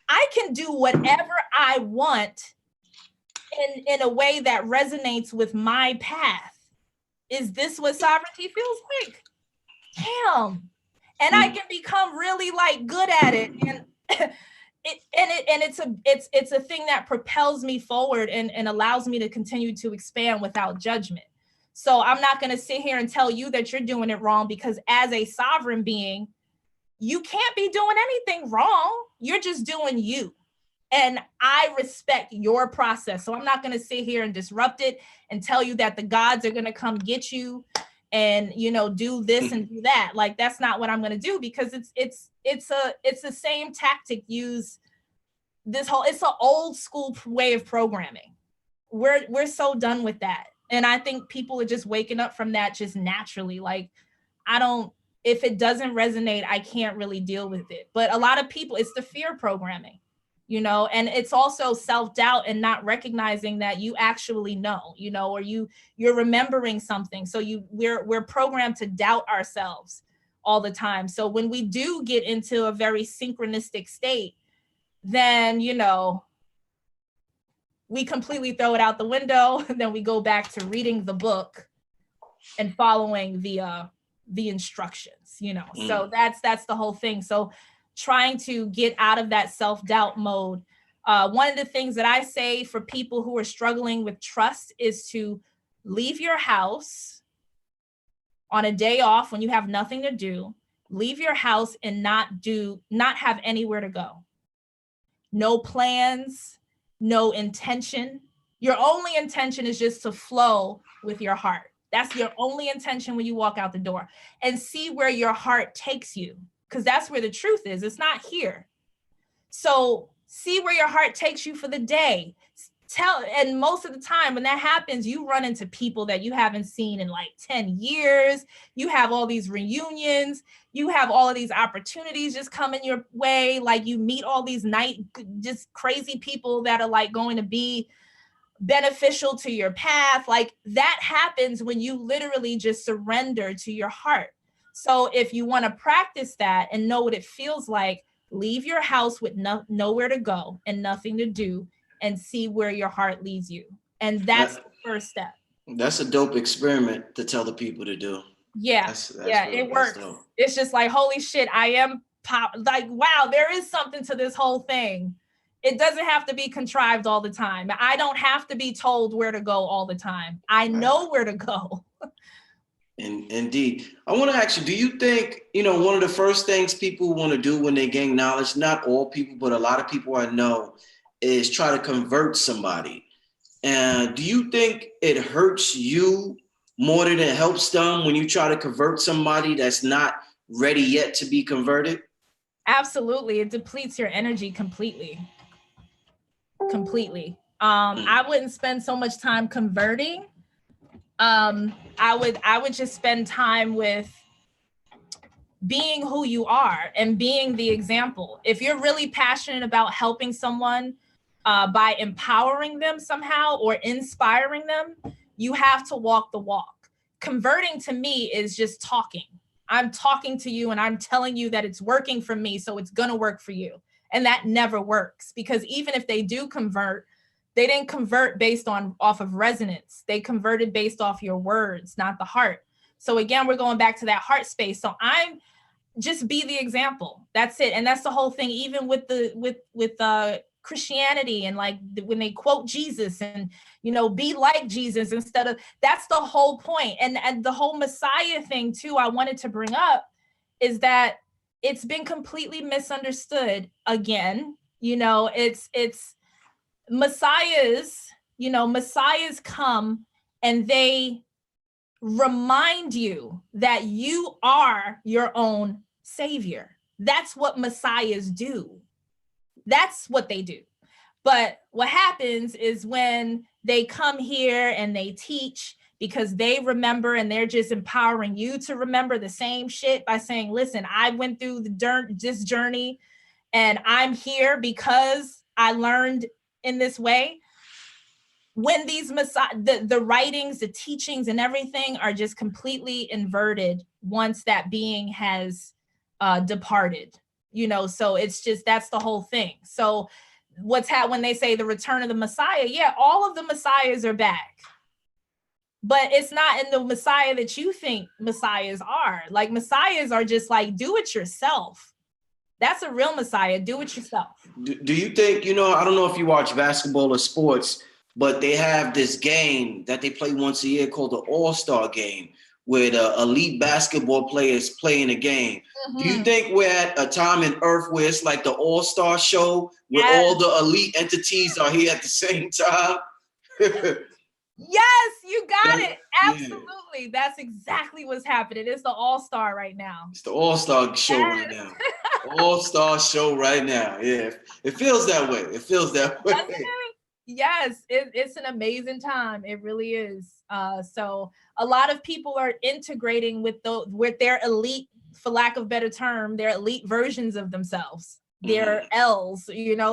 B: I can do whatever I want in a way that resonates with my path. Is this what sovereignty feels like? Damn. And I can become really like good at it. And it's a thing that propels me forward and allows me to continue to expand without judgment. So I'm not going to sit here and tell you that you're doing it wrong, because as a sovereign being, you can't be doing anything wrong. You're just doing you. And I respect your process. So I'm not going to sit here and disrupt it and tell you that the gods are going to come get you and, you know, do this and do that. Like, that's not what I'm going to do, because it's the same tactic used. It's an old school way of programming. We're so done with that. And I think people are just waking up from that just naturally. Like, if it doesn't resonate, I can't really deal with it. But a lot of people, it's the fear programming, you know, and it's also self-doubt and not recognizing that you actually know, you know, or you're remembering something. So we're programmed to doubt ourselves all the time. So when we do get into a very synchronistic state, then, you know, we completely throw it out the window. And then we go back to reading the book and following the instructions, you know. So that's the whole thing. So trying to get out of that self-doubt mode. One of the things that I say for people who are struggling with trust is to leave your house on a day off when you have nothing to do, leave your house and not have anywhere to go. No plans, no intention. Your only intention is just to flow with your heart. That's your only intention when you walk out the door, and see where your heart takes you, because that's where the truth is. It's not here. So see where your heart takes you for the day. And most of the time when that happens, you run into people that you haven't seen in like 10 years. You have all these reunions. You have all of these opportunities just coming your way. Like you meet all these just crazy people that are like going to be beneficial to your path. Like that happens when you literally just surrender to your heart. So if you want to practice that and know what it feels like, leave your house with nowhere to go and nothing to do, and see where your heart leads you. And that's the first step.
A: That's a dope experiment to tell the people to do.
B: Yeah. It works. It's just like, holy shit, I am like, wow, there is something to this whole thing. It doesn't have to be contrived all the time. I don't have to be told where to go all the time. I know where to go.
A: Indeed. I want to ask you, do you think, one of the first things people want to do when they gain knowledge, not all people, but a lot of people I know, is try to convert somebody. And do you think it hurts you more than it helps them when you try to convert somebody that's not ready yet to be converted?
B: Absolutely. It depletes your energy completely. I wouldn't spend so much time converting. I would just spend time with being who you are and being the example. If you're really passionate about helping someone by empowering them somehow or inspiring them, you have to walk the walk. Converting to me is just talking. I'm talking to you and I'm telling you that it's working for me, so it's going to work for you. And that never works, because even if they do convert, they didn't convert off of resonance. They converted based off your words, not the heart. So again, we're going back to that heart space. So I'm just be the example. That's it. And that's the whole thing. Even with Christianity, and like when they quote Jesus and, be like Jesus instead of, that's the whole point. And the whole Messiah thing too, I wanted to bring up, is that it's been completely misunderstood again. It's Messiahs come and they remind you that you are your own savior. That's what Messiahs do. That's what they do. But what happens is when they come here and they teach because they remember, and they're just empowering you to remember the same shit by saying, listen, I went through this journey and I'm here because I learned in this way. When these the writings, the teachings and everything are just completely inverted once that being has departed, so it's just, that's the whole thing. So when they say the return of the Messiah, yeah, all of the Messiahs are back, but it's not in the Messiah that you think Messiahs are. Like Messiahs are just like, do it yourself. That's a real Messiah. Do it yourself.
A: Do you think, I don't know if you watch basketball or sports, but they have this game that they play once a year called the All-Star game, where the elite basketball players play in a game. Mm-hmm. Do you think we're at a time in Earth where it's like the All-Star show, where all the elite entities are here at the same time?
B: Yes, you got it. Absolutely. Yeah. That's exactly what's happening. It's the All-Star right now.
A: It's the All-Star show right now. All-Star show right now. Yeah. It feels that way.
B: Yes, it's an amazing time. It really is. So a lot of people are integrating with their elite, for lack of a better term, their elite versions of themselves. Their L's,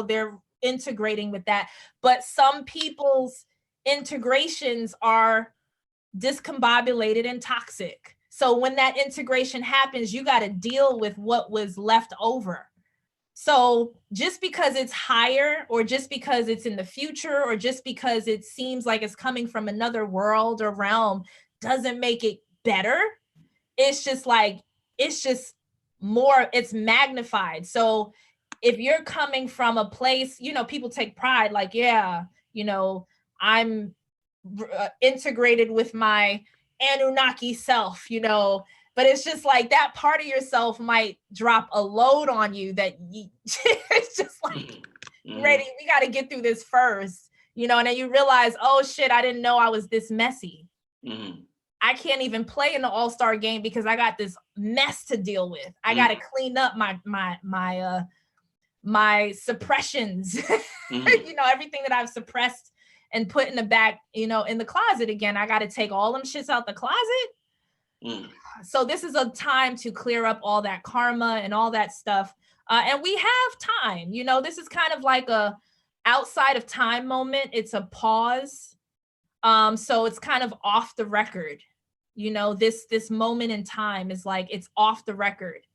B: they're integrating with that. But some people's integrations are discombobulated and toxic. So when that integration happens, you got to deal with what was left over. So just because it's higher, or just because it's in the future, or just because it seems like it's coming from another world or realm, doesn't make it better. It's just more, it's magnified. So if you're coming from a place, people take pride, like, yeah, I'm integrated with my Anunnaki self, you know, but it's just like that part of yourself might drop a load on you that it's just like, ready, we got to get through this first, you know, and then you realize, oh shit, I didn't know I was this messy. I can't even play in the all-star game because I got this mess to deal with. I got to clean up my suppressions, you know, everything that I've suppressed and put in the back, you know, in the closet again. I got to take all them shits out the closet. So this is a time to clear up all that karma and all that stuff. And we have time, you know, this is kind of like a outside of time moment. It's a pause. So it's kind of off the record. You know, this moment in time is like, it's off the record.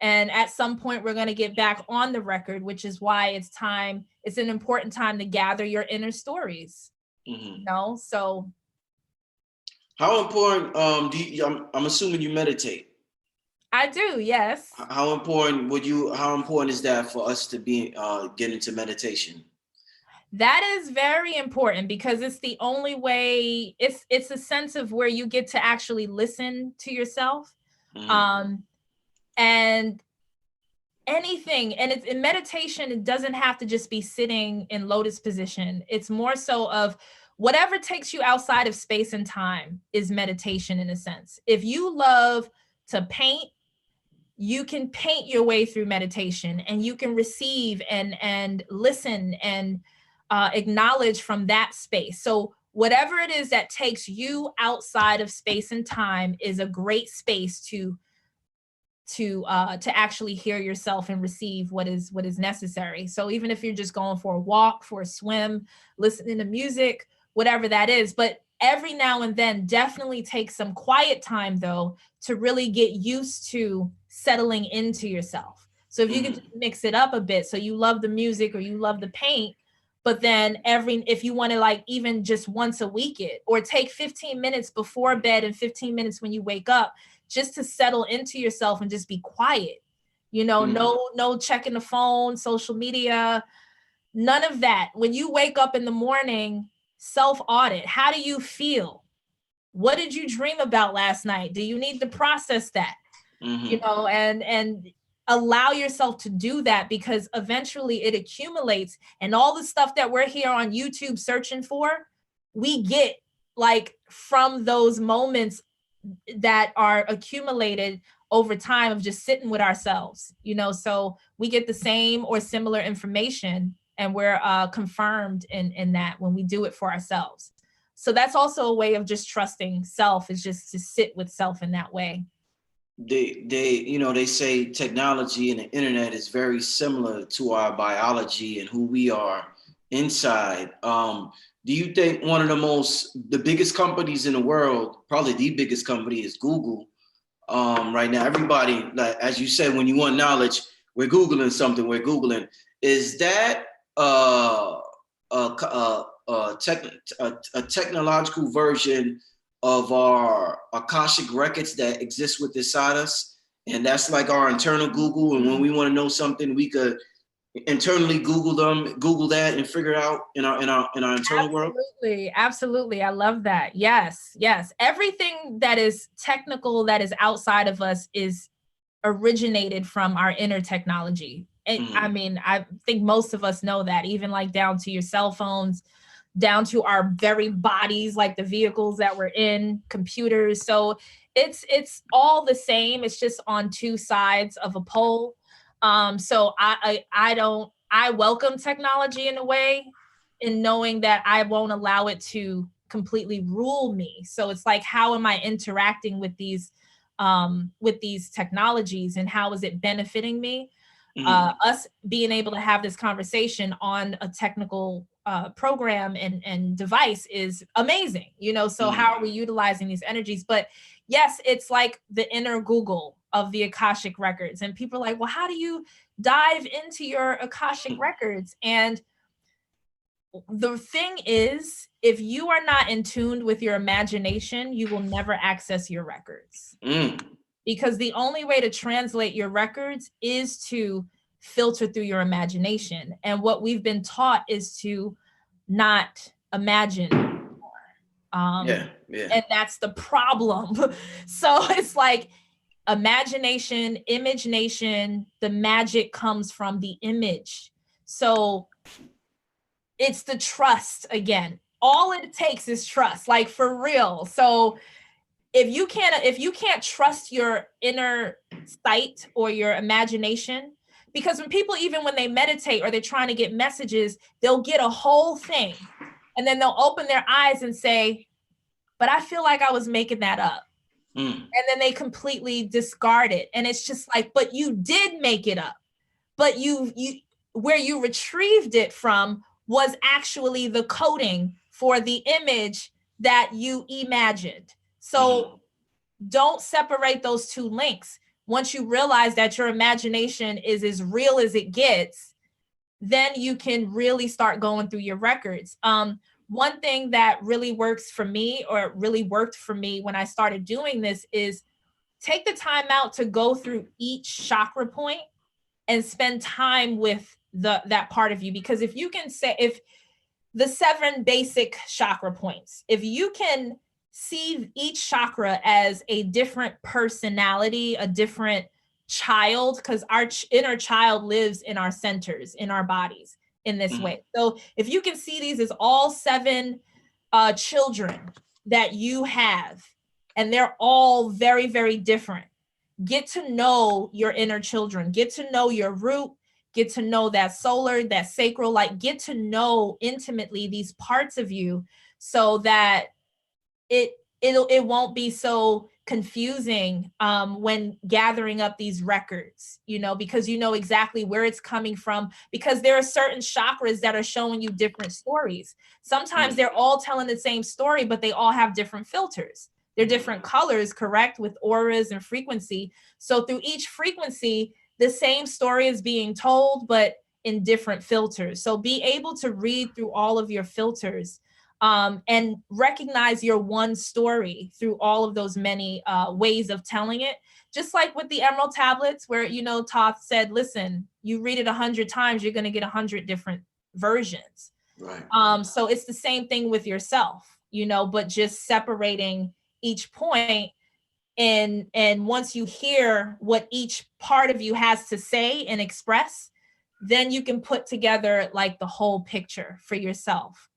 B: And at some point we're going to get back on the record, which is why it's an important time to gather your inner stories. You know, so.
A: How important, I'm assuming you meditate.
B: I do, yes.
A: How important is that for us to be, get into meditation?
B: That is very important because it's the only way, it's a sense of where you get to actually listen to yourself. And anything, and it's in meditation, it doesn't have to just be sitting in lotus position. It's more so of whatever takes you outside of space and time is meditation in a sense. If you love to paint, you can paint your way through meditation, and you can receive and listen and acknowledge from that space. So whatever it is that takes you outside of space and time is a great space to actually hear yourself and receive what is necessary. So even if you're just going for a walk, for a swim, listening to music, whatever that is, but every now and then definitely take some quiet time though to really get used to settling into yourself. So if you can just mix it up a bit, so you love the music or you love the paint, but then if you want to like even just once a week or take 15 minutes before bed and 15 minutes when you wake up, just to settle into yourself and just be quiet, you know, no checking the phone, social media, none of that. When you wake up in the morning, self-audit. How do you feel? What did you dream about last night? Do you need to process that? You know, and allow yourself to do that, because eventually it accumulates, and all the stuff that we're here on YouTube searching for, we get like from those moments that are accumulated over time of just sitting with ourselves, you know, so we get the same or similar information, and we're confirmed in that when we do it for ourselves. So that's also a way of just trusting self, is just to sit with self in that way.
A: They say technology and the internet is very similar to our biology and who we are inside. Do you think one of the biggest companies in the world, probably the biggest company, is Google? Right now, everybody, like, as you said, when you want knowledge, we're Googling something, is that a technological version of our Akashic records that exist within us? And that's like our internal Google. And when we want to know something, we could internally Google that and figure it out in our internal world.
B: Absolutely. I love that. Yes. Everything that is technical, that is outside of us, is originated from our inner technology. And I mean, I think most of us know that, even like down to your cell phones, down to our very bodies, like the vehicles that we're in, computers. So it's all the same. It's just on two sides of a pole. So I welcome technology in a way, in knowing that I won't allow it to completely rule me. So it's like, how am I interacting with these technologies, and how is it benefiting me? Us being able to have this conversation on a technical program and device is amazing, you know, so how are we utilizing these energies? But yes, it's like the inner Google of the Akashic records, and people are like, well, how do you dive into your Akashic records? And the thing is, if you are not in tune with your imagination, you will never access your records. Because the only way to translate your records is to filter through your imagination. And what we've been taught is to not imagine anymore.
A: Yeah.
B: And that's the problem. So it's like imagination, imagination, the magic comes from the image. So it's the trust again. All it takes is trust, like for real. So if you can't trust your inner sight or your imagination, because when they meditate or they're trying to get messages, they'll get a whole thing and then they'll open their eyes and say, but I feel like I was making that up. And then they completely discard it. And it's just like, but you did make it up. But you where you retrieved it from was actually the coding for the image that you imagined. So don't separate those two links. Once you realize that your imagination is as real as it gets, then you can really start going through your records. One thing that really works for me, or really worked for me when I started doing this, is take the time out to go through each chakra point and spend time with that part of you. Because if the 7 basic chakra points, if you can see each chakra as a different personality, a different child, because our inner child lives in our centers, in our bodies in this way. So if you can see these as all 7 children that you have, and they're all very, very different, get to know your inner children, get to know your root, get to know that solar, that sacral, like get to know intimately these parts of you, so that it won't be so confusing when gathering up these records, because you know exactly where it's coming from, because there are certain chakras that are showing you different stories. Sometimes they're all telling the same story, but they all have different filters. They're different colors, correct, with auras and frequency. So through each frequency, the same story is being told, but in different filters. So be able to read through all of your filters and recognize your one story through all of those many ways of telling it. Just like with the Emerald Tablets, where, Thoth said, listen, you read it 100 times, you're going to get 100 different versions.
A: Right.
B: So it's the same thing with yourself, but just separating each point. And once you hear what each part of you has to say and express, then you can put together like the whole picture for yourself.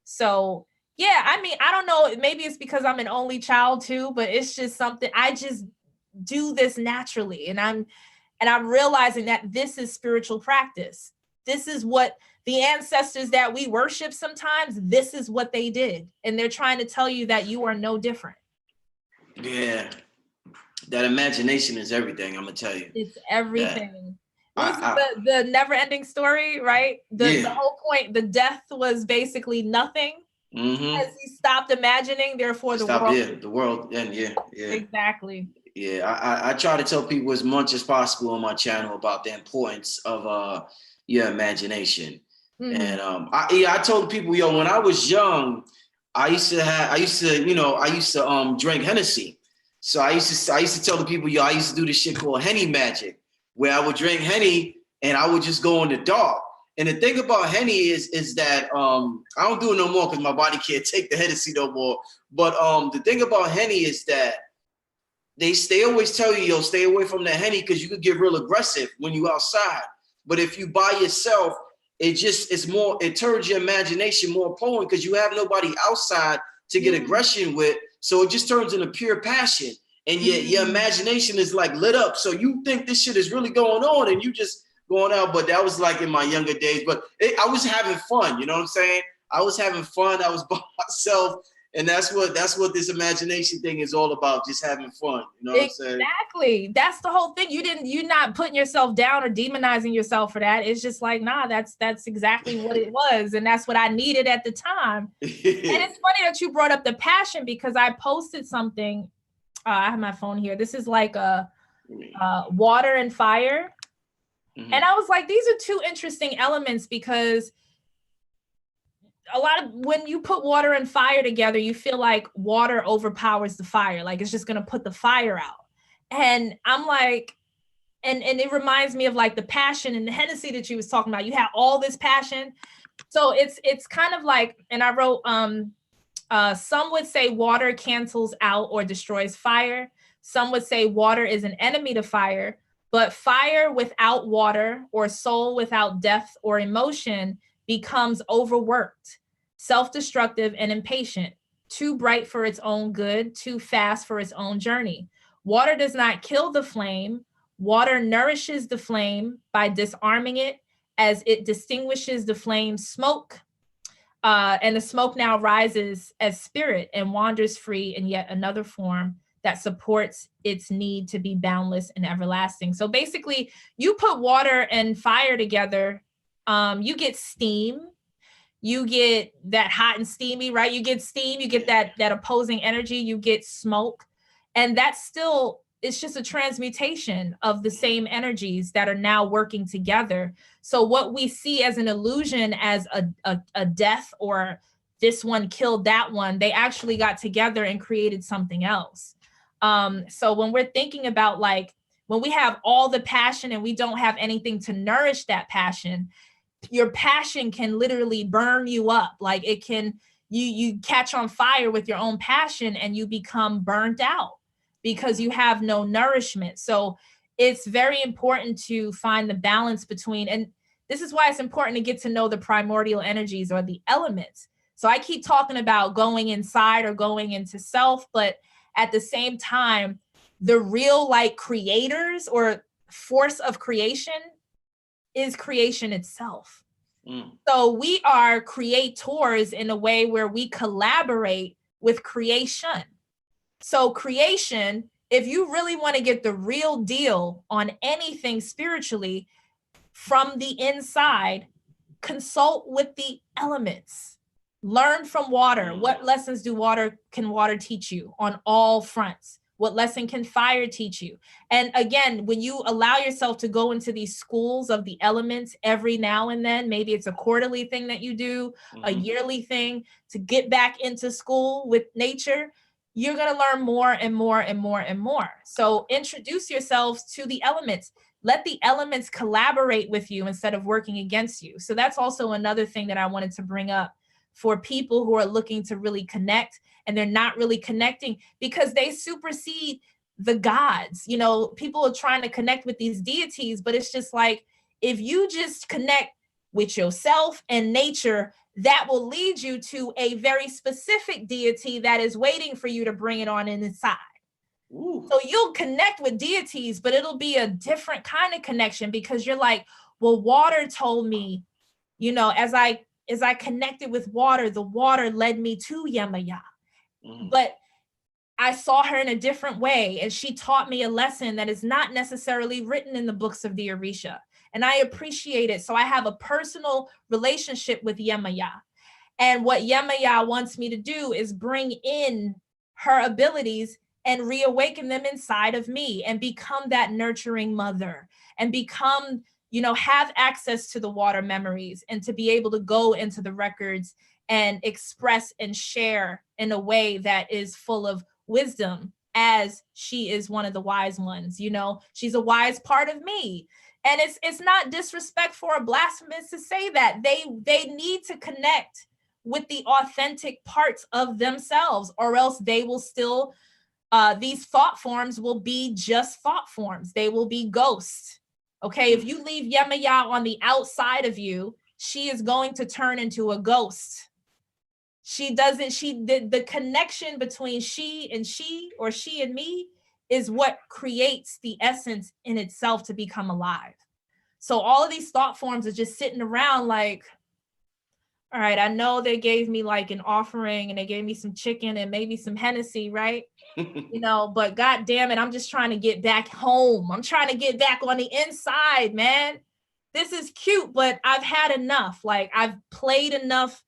B: So yeah, I mean, I don't know, maybe it's because I'm an only child too, but it's just something, I just do this naturally. And I'm realizing that this is spiritual practice. This is what the ancestors that we worship sometimes, this is what they did. And they're trying to tell you that you are no different.
A: Yeah. That imagination is everything, I'm gonna tell you.
B: It's everything. What was the never-ending story, right? The whole point, the death was basically nothing. As he stopped imagining, therefore the world.
A: Yeah, the world. And yeah.
B: Exactly.
A: Yeah, I try to tell people as much as possible on my channel about the importance of your imagination. And I told people, when I was young, I used to drink Hennessy. So I used to tell the people, I used to do this shit called Henny magic, where I would drink Henny and I would just go in the dark. And the thing about Henny is that I don't do it no more because my body can't take the Hennessy no more. But the thing about Henny is that they always tell you, stay away from the Henny because you could get real aggressive when you outside. But if you by yourself, it turns your imagination more potent because you have nobody outside to get aggression with. So it just turns into pure passion. And your imagination is like lit up. So you think this shit is really going on and you just going out. But that was like in my younger days. But I was having fun. You know what I'm saying? I was having fun. I was by myself. And that's what this imagination thing is all about, just having fun. You know what I'm saying?
B: Exactly. That's the whole thing. You're not putting yourself down or demonizing yourself for that. It's just like, nah, that's exactly what it was. And that's what I needed at the time. And it's funny that you brought up the passion, because I posted something. I have my phone here. This is like a water and fire. And I was like, these are two interesting elements, because when you put water and fire together, you feel like water overpowers the fire. Like it's just going to put the fire out. And I'm like, and it reminds me of like the passion and the Hennessy that you was talking about. You have all this passion. So it's kind of like, and I wrote, Some would say water cancels out or destroys fire. Some would say water is an enemy to fire, but fire without water or soul without depth or emotion becomes overworked, self-destructive, and impatient, too bright for its own good, too fast for its own journey. Water does not kill the flame. Water nourishes the flame by disarming it as it distinguishes the flame's smoke. And the smoke now rises as spirit and wanders free in yet another form that supports its need to be boundless and everlasting. So basically, you put water and fire together, you get steam, you get that hot and steamy, right? You get steam, you get that opposing energy, you get smoke. And that's still, it's just a transmutation of the same energies that are now working together. So what we see as an illusion, as a death, or this one killed that one, they actually got together and created something else. So when we're thinking about, like, when we have all the passion and we don't have anything to nourish that passion, your passion can literally burn you up. Like, it can, you catch on fire with your own passion and you become burnt out because you have no nourishment. So it's very important to find the balance between, and this is why it's important to get to know the primordial energies or the elements. So I keep talking about going inside or going into self, but at the same time, the real, like, creators or force of creation is creation itself. So we are creators in a way where we collaborate with creation. So creation, if you really want to get the real deal on anything spiritually from the inside, consult with the elements. Learn from water. What lessons can water teach you on all fronts? What lesson can fire teach you? And again, when you allow yourself to go into these schools of the elements every now and then, maybe it's a quarterly thing that you do, a yearly thing, to get back into school with nature, you're going to learn more and more and more and more. So introduce yourselves to the elements. Let the elements collaborate with you instead of working against you. So that's also another thing that I wanted to bring up for people who are looking to really connect, and they're not really connecting because they supersede the gods. You know, people are trying to connect with these deities, but it's just like, if you just connect with yourself and nature, that will lead you to a very specific deity that is waiting for you to bring it on inside. Ooh. So you'll connect with deities, but it'll be a different kind of connection because you're like, well, water told me, you know, as I connected with water, the water led me to Yemaya. But I saw her in a different way, and she taught me a lesson that is not necessarily written in the books of the Orisha. And I appreciate it. So I have a personal relationship with Yemaya. And what Yemaya wants me to do is bring in her abilities and reawaken them inside of me and become that nurturing mother and become, you know, have access to the water memories and to be able to go into the records and express and share in a way that is full of wisdom, as she is one of the wise ones. You know, she's a wise part of me. And it's not disrespectful or blasphemous to say that. They need to connect with the authentic parts of themselves, or else they will still, these thought forms will be just thought forms. They will be ghosts. Okay, if you leave Yemaya on the outside of you, she is going to turn into a ghost. The connection between she and me is what creates the essence in itself to become alive. So all of these thought forms are just sitting around like, all right, I know they gave me like an offering and they gave me some chicken and maybe some Hennessy, right? You know, but God damn it, I'm just trying to get back home. I'm trying to get back on the inside, man. This is cute, but I've had enough. Like, I've played enough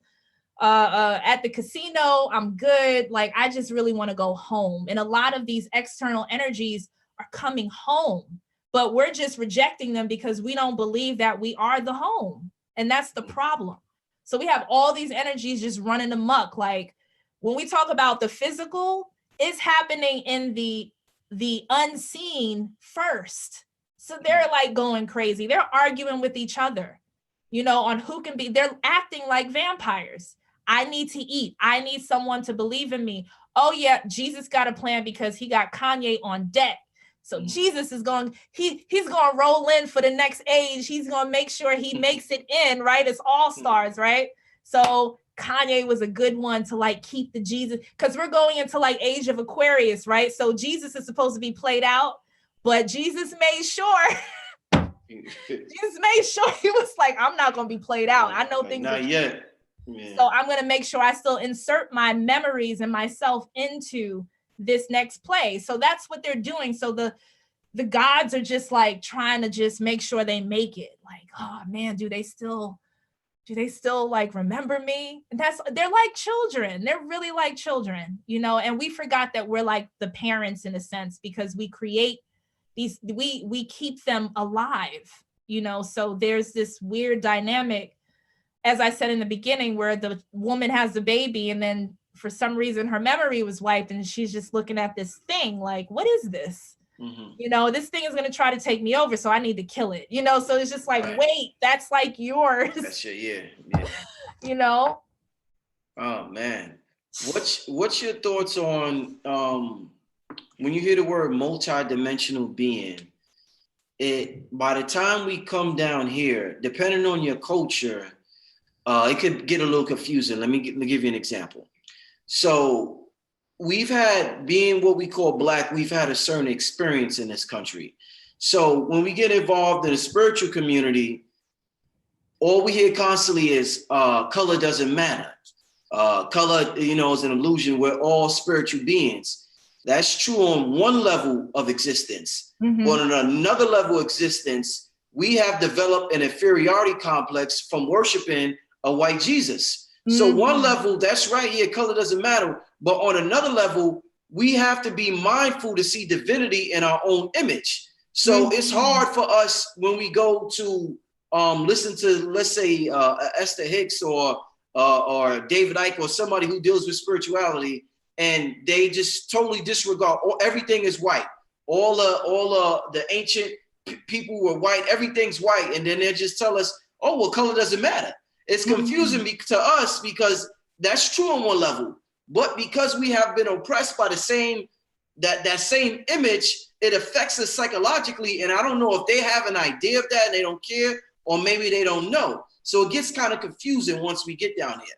B: at the casino. I'm good. Like, I just really want to go home. And a lot of these external energies are coming home, but we're just rejecting them because we don't believe that we are the home. And that's the problem. So we have all these energies just running amok. Like, when we talk about the physical, it's happening in the unseen first. So they're like going crazy. They're arguing with each other, you know, on who can be, they're acting like vampires. I need to eat. I need someone to believe in me. Oh yeah, Jesus got a plan because he got Kanye on deck. So Jesus is going, he's going to roll in for the next age. He's going to make sure he makes it in, right? It's all stars, right? So Kanye was a good one to like keep the Jesus, because we're going into like age of Aquarius, right? So Jesus is supposed to be played out, but Jesus made sure he was like, I'm not going to be played out. I know things
A: not yet. Yeah.
B: So I'm going to make sure I still insert my memories and myself into this next play. So that's what they're doing. So the gods are just like trying to just make sure they make it. Like, oh man, do they still like remember me? And they're like children. They're really like children, you know, and we forgot that we're like the parents in a sense, because we create these, we keep them alive, you know. So there's this weird dynamic, as I said in the beginning, where the woman has the baby and then for some reason her memory was wiped and she's just looking at this thing like, what is this? You know, this thing is going to try to take me over, so I need to kill it, you know. So it's just like, wait, that's like yours.
A: That's your, yeah.
B: You know.
A: Oh man, what's your thoughts on when you hear the word multi-dimensional being? It, by the time we come down here, depending on your culture, it could get a little confusing. Let me give you an example. So we've had, being what we call Black, we've had a certain experience in this country. So when we get involved in a spiritual community, all we hear constantly is color doesn't matter. Color, you know, is an illusion. We're all spiritual beings. That's true on one level of existence. But on another level of existence, we have developed an inferiority complex from worshiping a white Jesus. So one level, that's right, yeah, color doesn't matter. But on another level, we have to be mindful to see divinity in our own image. So it's hard for us when we go to listen to, let's say, Esther Hicks or David Icke or somebody who deals with spirituality, and they just totally disregard, everything is white. All the ancient people were white, everything's white. And then they just tell us, oh, well, color doesn't matter. It's confusing to us because that's true on one level, but because we have been oppressed by the same, that same image, it affects us psychologically. And I don't know if they have an idea of that and they don't care, or maybe they don't know. So it gets kind of confusing once we get down here.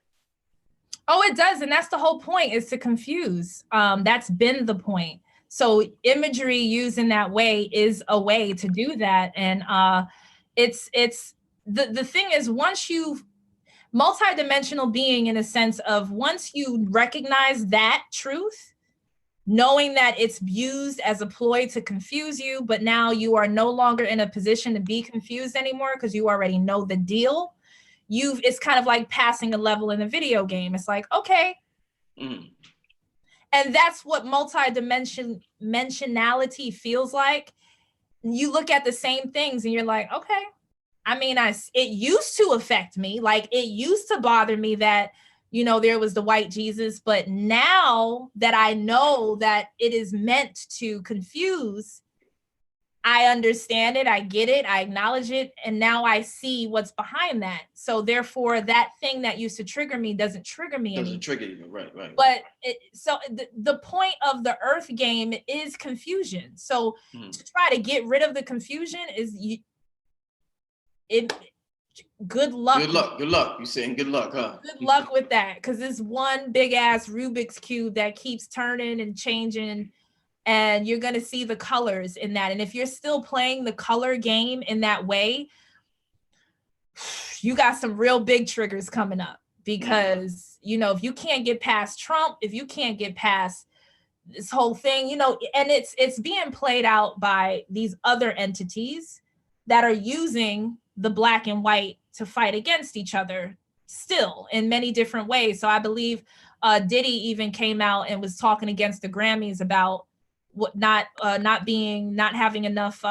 B: Oh, it does. And that's the whole point, is to confuse. That's been the point. So imagery used in that way is a way to do that. And it's the thing is, once you've multidimensional being, in a sense of, once you recognize that truth, knowing that it's used as a ploy to confuse you, but now you are no longer in a position to be confused anymore because you already know the deal. It's kind of like passing a level in a video game. It's like, okay. And that's what multidimensionality feels like. You look at the same things and you're like, okay. I mean, it used to affect me. Like, it used to bother me that, you know, there was the white Jesus. But now that I know that it is meant to confuse, I understand it. I get it. I acknowledge it. And now I see what's behind that. So therefore, that thing that used to trigger me doesn't trigger me anymore.
A: Doesn't trigger you, right.
B: But the point of the Earth game is confusion. So to try to get rid of the confusion is good luck.
A: Good luck. You're saying good luck, huh?
B: Good luck with that, because it's one big ass Rubik's Cube that keeps turning and changing, and you're going to see the colors in that. And if you're still playing the color game in that way, you got some real big triggers coming up, because, you know, if you can't get past Trump, if you can't get past this whole thing, you know, and it's being played out by these other entities that are using the Black and white to fight against each other still in many different ways. So I believe Diddy even came out and was talking against the Grammys about what not having enough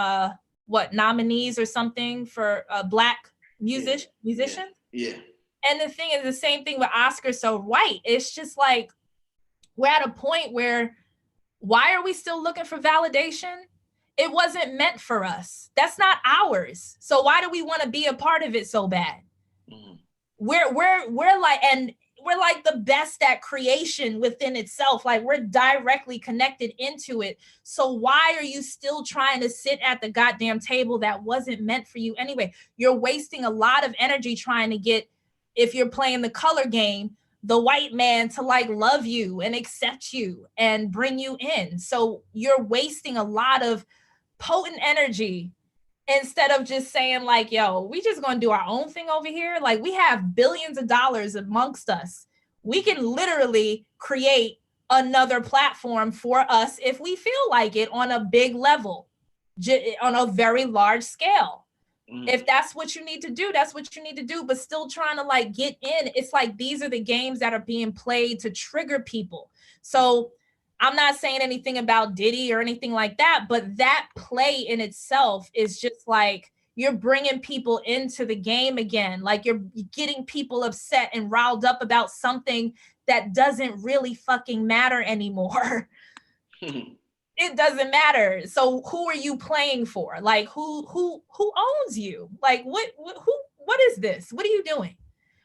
B: nominees or something for Black musicians.
A: Yeah.
B: And the thing is, the same thing with Oscar so white. It's just like, we're at a point where, why are we still looking for validation? It wasn't meant for us. That's not ours. So why do we want to be a part of it so bad? We're like, and we're like the best at creation within itself. Like we're directly connected into it. So why are you still trying to sit at the goddamn table that wasn't meant for you anyway? You're wasting a lot of energy trying to get, if you're playing the color game, the white man to like love you and accept you and bring you in. So you're wasting a lot of potent energy instead of just saying like, yo, we just gonna do our own thing over here. Like we have billions of dollars amongst us. We can literally create another platform for us if we feel like it on a big level, on a very large scale. If that's what you need to do, that's what you need to do, but still trying to like get in. It's like, these are the games that are being played to trigger people. So I'm not saying anything about Diddy or anything like that, but that play in itself is just like, you're bringing people into the game again. Like you're getting people upset and riled up about something that doesn't really fucking matter anymore. It doesn't matter. So who are you playing for? Like who owns you? Like what is this? What are you doing?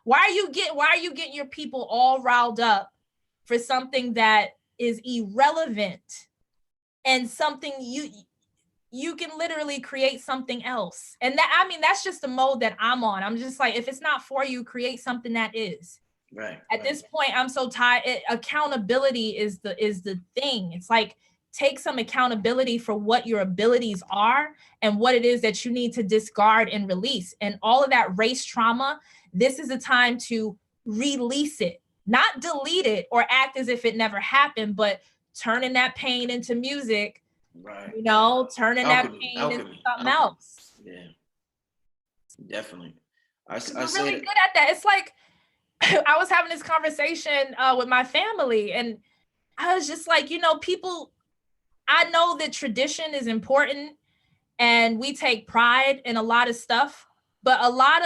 B: Why are you getting your people all riled up for something that is irrelevant and something you can literally create something else? And that, I mean, that's just the mode that I'm on. I'm just like, if it's not for you, create something that is.
A: Right.
B: At this point, I'm so tired. Accountability is the thing. It's like, take some accountability for what your abilities are and what it is that you need to discard and release. And all of that race trauma, this is a time to release it, not delete it or act as if it never happened, but turning that pain into music,
A: right?
B: You know, turning that pain into something else.
A: Yeah, definitely. I
B: we're really good at that. It's like, I was having this conversation with my family, and I was just like, you know, people, I know that tradition is important and we take pride in a lot of stuff, but a lot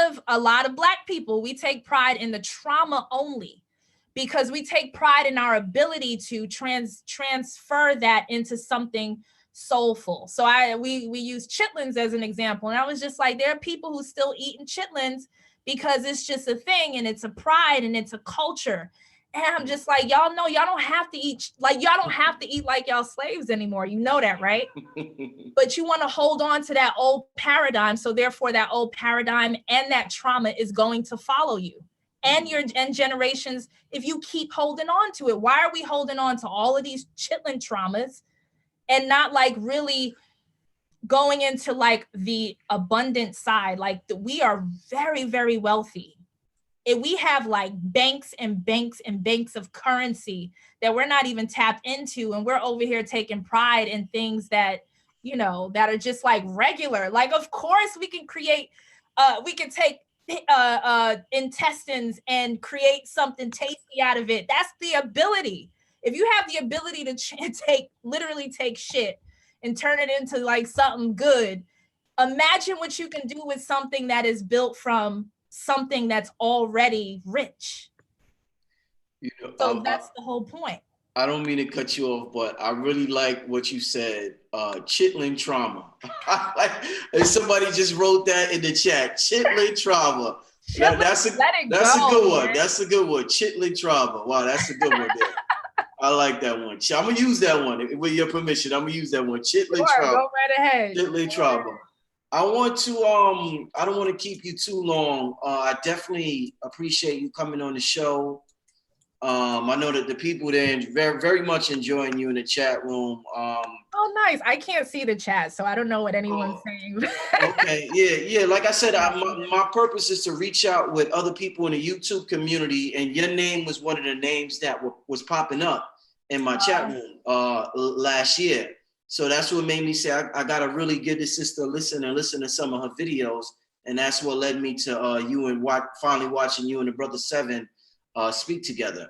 B: of Black people, we take pride in the trauma only, because we take pride in our ability to transfer that into something soulful. So we use chitlins as an example, and I was just like, there are people who still eating chitlins because it's just a thing and it's a pride and it's a culture. And I'm just like, y'all know y'all don't have to eat like y'all slaves anymore. You know that, right? But you want to hold on to that old paradigm. So therefore that old paradigm and that trauma is going to follow you and your generations if you keep holding on to it. Why are we holding on to all of these chitlin traumas and not like really going into like the abundant side? Like we are very, very wealthy. We have like banks and banks and banks of currency that we're not even tapped into. And we're over here taking pride in things that, you know, that are just like regular. Like, of course we can create, we can take intestines and create something tasty out of it. That's the ability. If you have the ability to literally take shit and turn it into like something good, imagine what you can do with something that is built from something that's already rich. You know, so that's the whole point.
A: I don't mean to cut you off, but I really like what you said. Chitlin trauma. Like, somebody just wrote that in the chat. Chitlin trauma. That's a good one. That's a good one. Chitlin trauma. Wow, that's a good one there. I like that one. I'm gonna use that one with your permission. I'm gonna use that one. Chitlin trauma.
B: Go right ahead.
A: Chitlin trauma. I want to, I don't want to keep you too long. I definitely appreciate you coming on the show. I know that the people there very, very much enjoying you in the chat room.
B: Oh, nice. I can't see the chat, so I don't know what anyone's saying.
A: Okay, yeah. Like I said, my purpose is to reach out with other people in the YouTube community, and your name was one of the names that was popping up in my chat room last year. So that's what made me say I gotta really give this sister a listen to some of her videos, and that's what led me to you and finally watching you and the brother Seven speak together.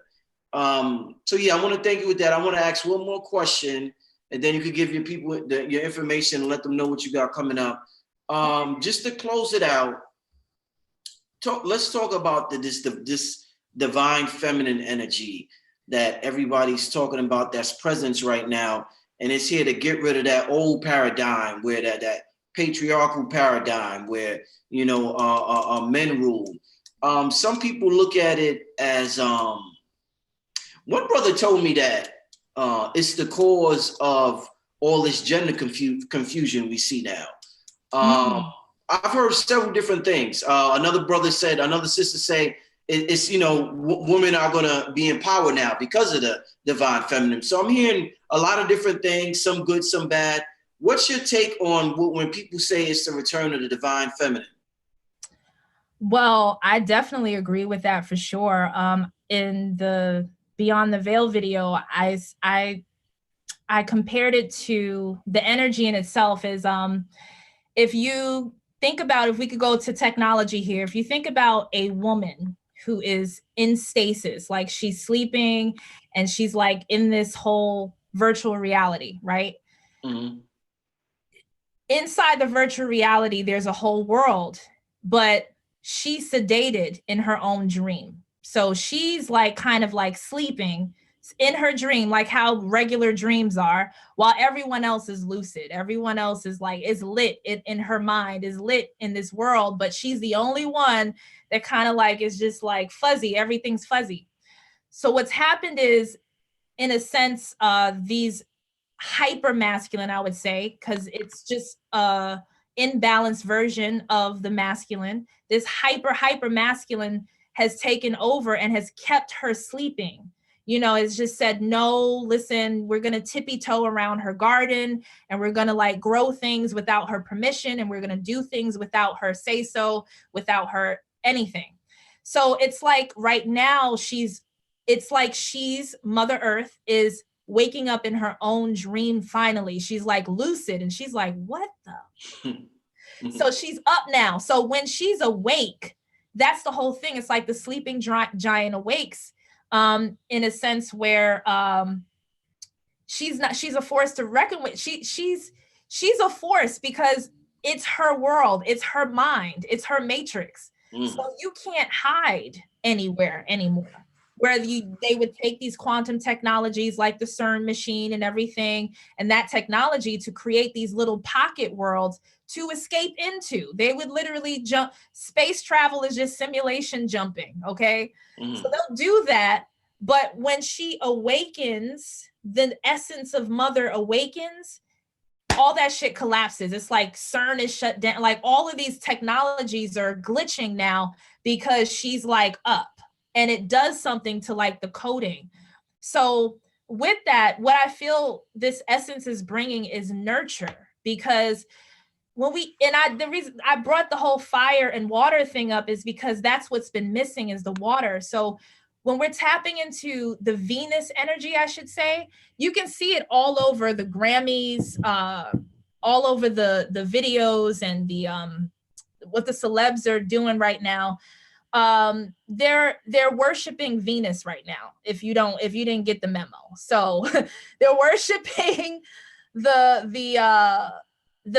A: So yeah, I want to thank you with that. I want to ask one more question, and then you could give your people your information and let them know what you got coming up. Just to close it out, let's talk about this divine feminine energy that everybody's talking about that's present right now. And it's here to get rid of that old paradigm where that patriarchal paradigm where, you know, men rule. Some people look at it as one brother told me that it's the cause of all this gender confusion we see now. I've heard several different things. Another sister say it's, women are going to be in power now because of the divine feminine. So I'm hearing a lot of different things, some good, some bad. What's your take on when people say it's the return of the divine feminine?
B: Well, I definitely agree with that for sure. In the Beyond the Veil video, I compared it to the energy in itself is if you think about, if we could go to technology here, if you think about a woman who is in stasis, like she's sleeping and she's like in this whole virtual reality, right?
A: Mm-hmm.
B: Inside the virtual reality, there's a whole world, but she's sedated in her own dream. So she's like kind of like sleeping in her dream, like how regular dreams are, while everyone else is lucid. Everyone else is like, is lit in her mind, is lit in this world, but she's the only one that kind of like is just like fuzzy. Everything's fuzzy. So what's happened is, in a sense, these hyper masculine, I would say, because it's just a imbalanced version of the masculine. This hyper masculine has taken over and has kept her sleeping. It's just said, no, listen, we're going to tippy toe around her garden and we're going to like grow things without her permission. And we're going to do things without her say so, without her anything. So it's like right now it's like Mother Earth is waking up in her own dream. Finally, she's like lucid and she's like, what the? So she's up now. So when she's awake, that's the whole thing. It's like the sleeping giant awakes, in a sense where she's a force to reckon with. She's a force because it's her world, it's her mind, it's her matrix. So you can't hide anywhere anymore. Where they would take these quantum technologies like the CERN machine and everything, and that technology to create these little pocket worlds to escape into. They would literally jump. Space travel is just simulation jumping, okay? So they'll do that, but when she awakens, the essence of Mother awakens, all that shit collapses. It's like CERN is shut down. Like all of these technologies are glitching now because she's like up. And it does something to like the coding. So with that, what I feel this essence is bringing is nurture, because the reason I brought the whole fire and water thing up is because that's what's been missing is the water. So when we're tapping into the Venus energy, I should say, you can see it all over the Grammys, all over the videos and the what the celebs are doing right now. They're worshiping Venus right now. If you didn't get the memo, so they're worshiping the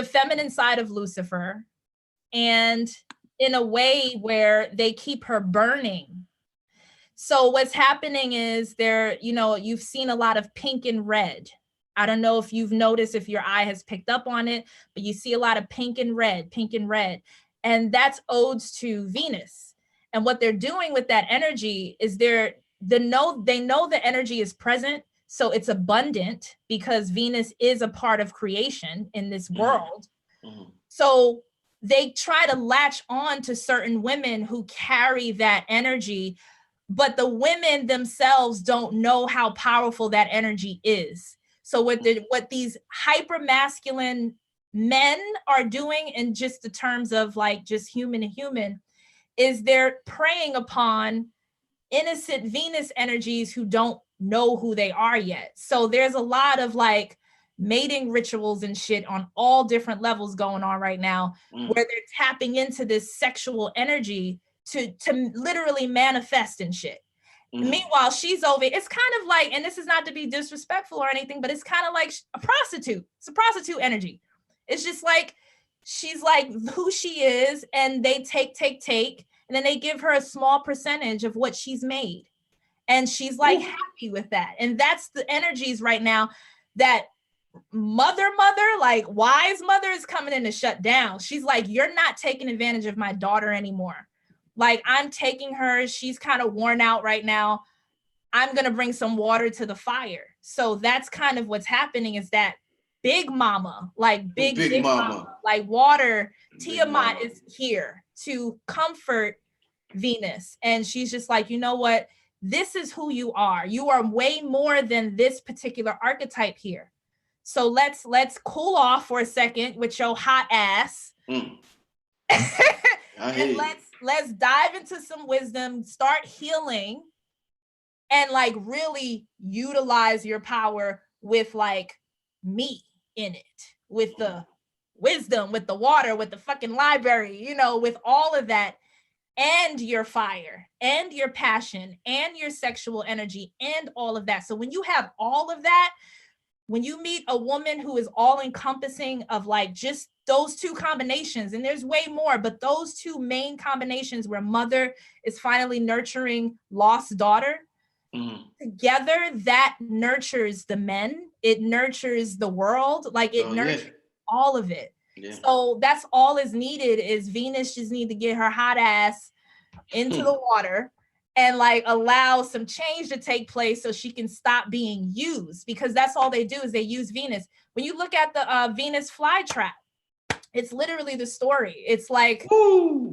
B: feminine side of Lucifer, and in a way where they keep her burning. So what's happening is you've seen a lot of pink and red. I don't know if you've noticed, if your eye has picked up on it, but you see a lot of pink and red, and that's odes to Venus. And what they're doing with that energy is they know the energy is present, so it's abundant because Venus is a part of creation in this world. So they try to latch on to certain women who carry that energy, but the women themselves don't know how powerful that energy is. So what these hyper masculine men are doing, in just the terms of like just human to human, is they're preying upon innocent Venus energies who don't know who they are yet. So there's a lot of like mating rituals and shit on all different levels going on right now, where they're tapping into this sexual energy to literally manifest and shit. Meanwhile, she's over, it's kind of like, and this is not to be disrespectful or anything, but it's kind of like a prostitute. It's a prostitute energy. It's just like, she's like who she is, and they take, and then they give her a small percentage of what she's made. And she's like happy with that. And that's the energies right now that mother, like wise mother is coming in to shut down. She's like, you're not taking advantage of my daughter anymore. Like, I'm taking her, she's kind of worn out right now. I'm going to bring some water to the fire. So that's kind of what's happening, is that big mama, like big mama, like water, Tiamat is here to comfort Venus. And she's just like, you know what? This is who you are. You are way more than this particular archetype here. So let's cool off for a second with your hot ass. And let's dive into some wisdom, start healing, and like really utilize your power with like me in it, with the wisdom, with the water, with the fucking library, you know, with all of that, and your fire and your passion and your sexual energy and all of that. So when you have all of that, when you meet a woman who is all encompassing of like just those two combinations, and there's way more, but those two main combinations where mother is finally nurturing lost daughter, together, that nurtures the men, it nurtures the world, like it nurtures all of it. So that's all is needed, is Venus just need to get her hot ass into the water and like allow some change to take place so she can stop being used, because that's all they do is they use Venus. When you look at the Venus flytrap, it's literally the story. It's like the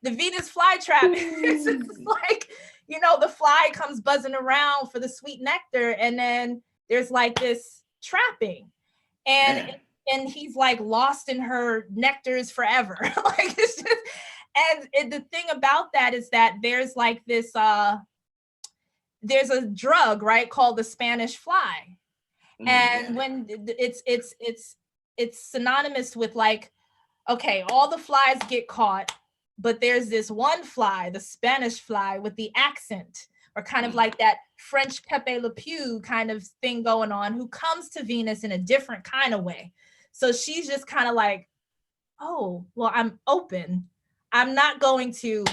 B: Venus flytrap is like, you know, the fly comes buzzing around for the sweet nectar, and then there's like this trapping, and he's like lost in her nectars forever. Like it's just, and the thing about that is that there's like this there's a drug, right, called the Spanish fly. And when it's synonymous with like, okay, all the flies get caught, but there's this one fly, the Spanish fly with the accent, or kind of like that French Pepe Le Pew kind of thing going on, who comes to Venus in a different kind of way. So she's just kind of like, oh, well, I'm open. I'm not going to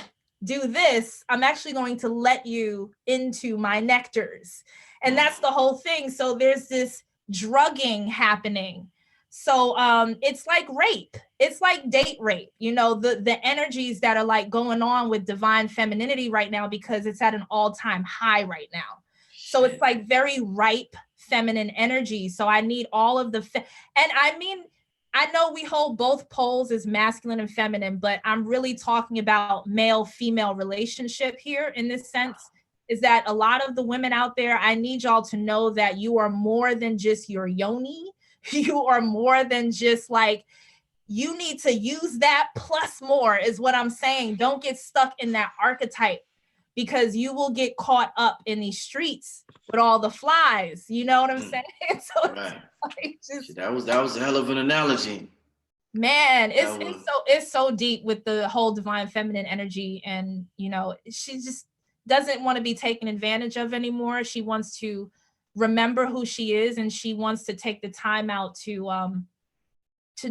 B: do this. I'm actually going to let you into my nectars. And that's the whole thing. So there's this drugging happening. So it's like rape. It's like date rape, you know, the energies that are like going on with divine femininity right now, because it's at an all-time high right now. So it's like very ripe feminine energy. So I need all of the, and I mean, I know we hold both poles as masculine and feminine, but I'm really talking about male-female relationship here in this sense, is that a lot of the women out there, I need y'all to know that you are more than just your yoni. You are more than just like, you need to use that plus more is what I'm saying. Don't get stuck in that archetype, because you will get caught up in these streets with all the flies. You know what I'm saying? So
A: right. Like just, that was a hell of an analogy.
B: Man, it's so deep with the whole divine feminine energy, and you know, she just doesn't want to be taken advantage of anymore. She wants to remember who she is, and she wants to take the time out to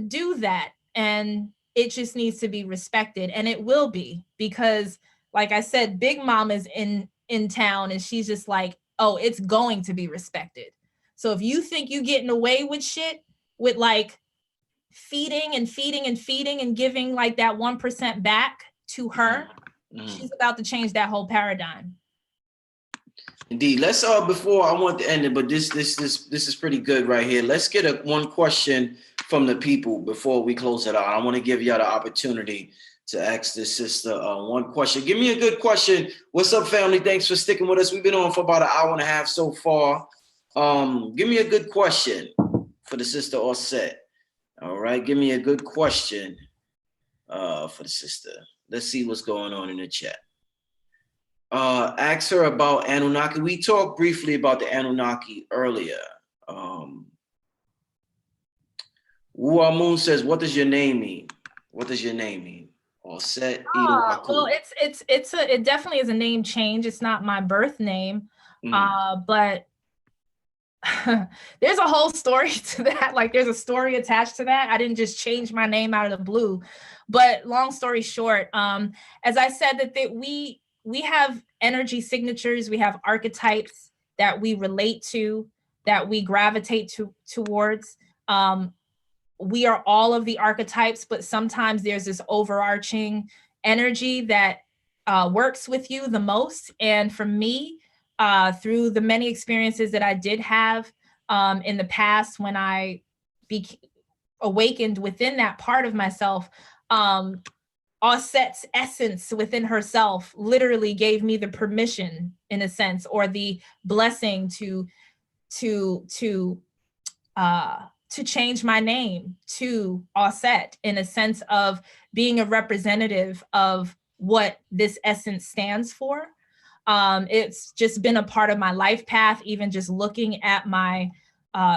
B: do that. And it just needs to be respected, and it will be, because like I said, Big Mom is in town, and she's just like, oh, it's going to be respected. So if you think you getting away with shit with like feeding and giving like that 1% back to her, she's about to change that whole paradigm.
A: Indeed. Let's before I want to end it, but this is pretty good right here. Let's get one question from the people before we close it out. I want to give y'all the opportunity to ask this sister one question. Give me a good question. What's up, family? Thanks for sticking with us. We've been on for about an hour and a half so far. Give me a good question for the sister Auset. All right, give me a good question for the sister. Let's see what's going on in the chat. Ask her about Anunnaki. We talked briefly about the Anunnaki earlier. Wu Moon says, "What does your name mean? What does your name mean?" Auset, EyowaKu.
B: Well, it definitely is a name change. It's not my birth name, but there's a whole story to that. Like there's a story attached to that. I didn't just change my name out of the blue. But long story short, as I said, that we have energy signatures, we have archetypes that we relate to, that we gravitate towards. We are all of the archetypes, but sometimes there's this overarching energy that works with you the most. And for me, through the many experiences that I did have in the past, when I awakened within that part of myself, Auset's essence within herself literally gave me the permission, in a sense, or the blessing to change my name to Auset, in a sense of being a representative of what this essence stands for. It's just been a part of my life path, even just looking at my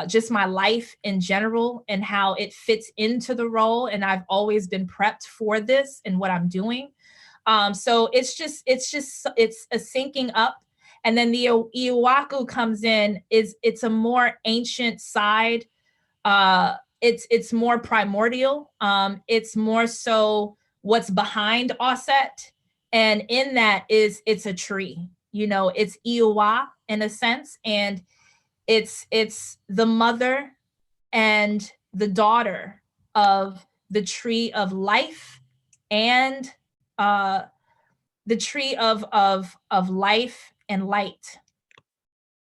B: just my life in general and how it fits into the role. And I've always been prepped for this and what I'm doing. So it's a syncing up. And then the EyowaKu comes in, it's a more ancient side. It's more primordial. It's more so what's behind Auset. And in that it's a tree, it's Eyowa in a sense. And it's the mother and the daughter of the tree of life and the tree of life and light.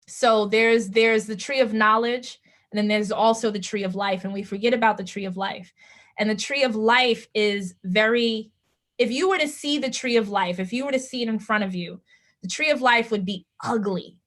B: So there's the tree of knowledge, and then there's also the tree of life, and we forget about the tree of life. And the tree of life is very, if you were to see the tree of life, if you were to see it in front of you, the tree of life would be ugly.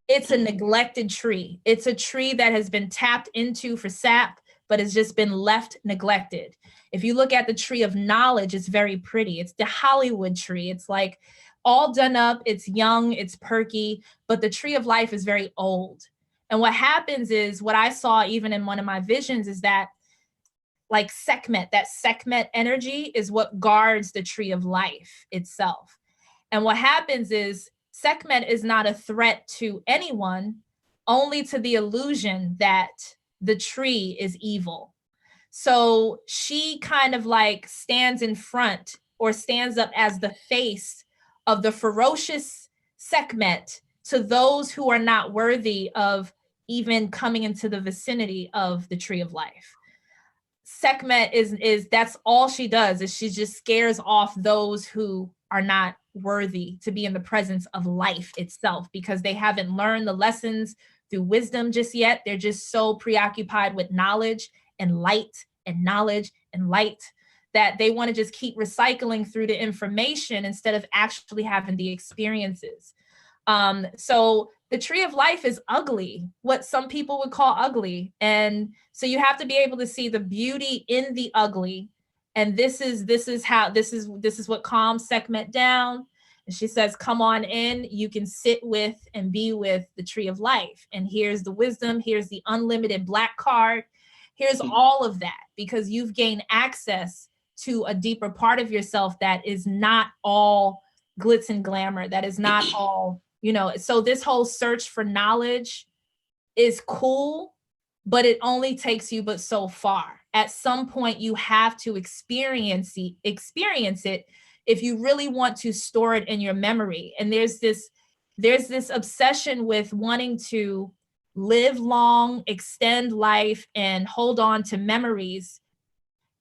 B: It's a neglected tree. It's a tree that has been tapped into for sap, but has just been left neglected. If you look at the tree of knowledge, it's very pretty. It's the Hollywood tree. It's like all done up. It's young, it's perky, but the tree of life is very old. And what happens is, what I saw even in one of my visions is that, like Sekhmet, that Sekhmet energy is what guards the tree of life itself. And what happens is, Sekhmet is not a threat to anyone, only to the illusion that the tree is evil. So she kind of like stands in front, or stands up as the face of the ferocious Sekhmet to those who are not worthy of even coming into the vicinity of the tree of life. Sekhmet is that's all she does, is she just scares off those who are not worthy to be in the presence of life itself, because they haven't learned the lessons through wisdom just yet. They're just so preoccupied with knowledge and light and knowledge and light that they want to just keep recycling through the information instead of actually having the experiences. So the tree of life is ugly, what some people would call ugly. And so you have to be able to see the beauty in the ugly. And this is what calms Sekhmet down. And she says, come on in, you can sit with and be with the tree of life. And here's the wisdom, here's the unlimited black card, here's all of that, because you've gained access to a deeper part of yourself that is not all glitz and glamour, that is not all, so this whole search for knowledge is cool, but it only takes you but so far. At some point, you have to experience it if you really want to store it in your memory. And there's this obsession with wanting to live long, extend life, and hold on to memories.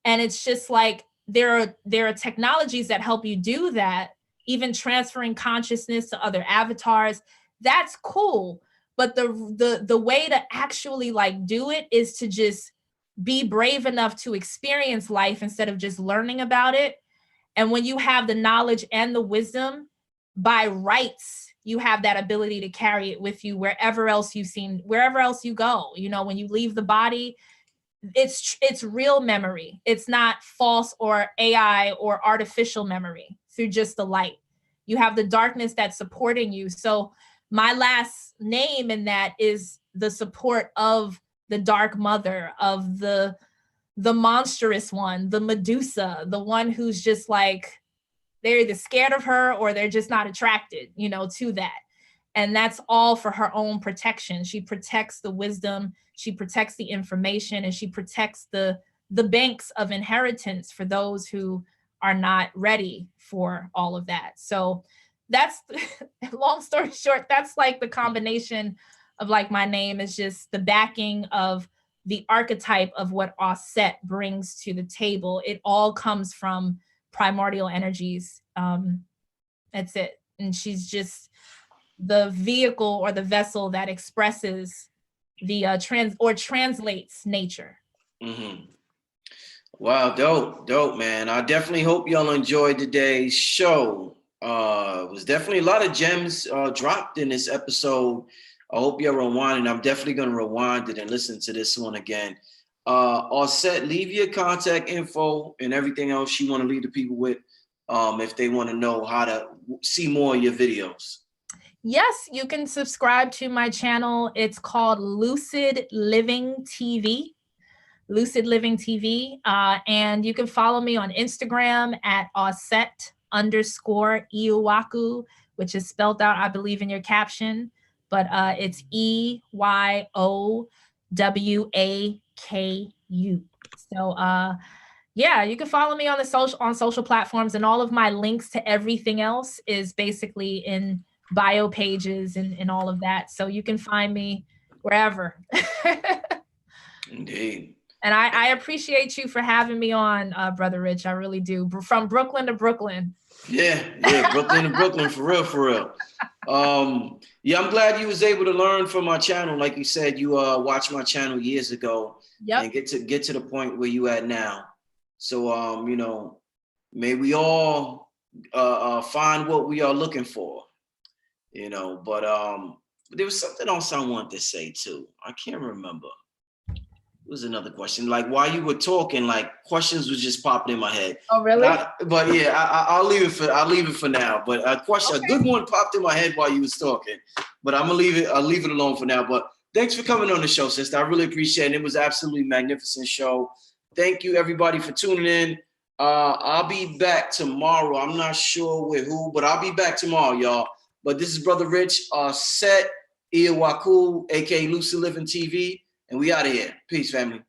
B: And it's just like there are technologies that help you do that, even transferring consciousness to other avatars. That's cool. But the way to actually like do it is to just be brave enough to experience life instead of just learning about it. And when you have the knowledge and the wisdom, by rights, you have that ability to carry it with you wherever else you go. When you leave the body, it's real memory. It's not false or AI or artificial memory through just the light. You have the darkness that's supporting you. So my last name in that is the support of the dark mother, of the monstrous one, the Medusa, the one who's just like, they're either scared of her or they're just not attracted, to that. And that's all for her own protection. She protects the wisdom, she protects the information, and she protects the banks of inheritance for those who are not ready for all of that. So that's, long story short, that's like the combination of like my name is just the backing of the archetype of what Auset brings to the table. It all comes from primordial energies. That's it. And she's just the vehicle or the vessel that expresses the translates nature.
A: Mm-hmm. Wow, dope, man. I definitely hope y'all enjoyed today's show. It was definitely a lot of gems dropped in this episode. I hope you're rewinding. I'm definitely going to rewind it and listen to this one again. Auset, leave your contact info and everything else you want to leave the people with if they want to know how to see more of your videos.
B: Yes, you can subscribe to my channel. It's called Lucid Living TV. Lucid Living TV. And you can follow me on Instagram at Auset_EyowaKu, which is spelled out, I believe, in your caption, but it's EYOWAKU. So yeah, you can follow me on social platforms, and all of my links to everything else is basically in bio pages and all of that. So you can find me wherever.
A: Indeed.
B: And I appreciate you for having me on, Brother Rich. I really do. From Brooklyn to Brooklyn.
A: Yeah, Brooklyn to Brooklyn, for real. Yeah, I'm glad you was able to learn from my channel. Like you said, you watched my channel years ago, and get to the point where you at now. So you know, may we all find what we are looking for. You know, but there was something else I wanted to say too. I can't remember. It was another question. Like while you were talking, like questions was just popping in my head.
B: Oh, really?
A: But yeah, I'll leave it for now. But a good one popped in my head while you was talking. But I'll leave it alone for now. But thanks for coming on the show, sister. I really appreciate it. It was absolutely magnificent show. Thank you everybody for tuning in. I'll be back tomorrow. I'm not sure with who, but I'll be back tomorrow, y'all. But this is Brother Rich, Auset, EyowaKu, aka Lucid Living TV. And we out of here. Peace, family.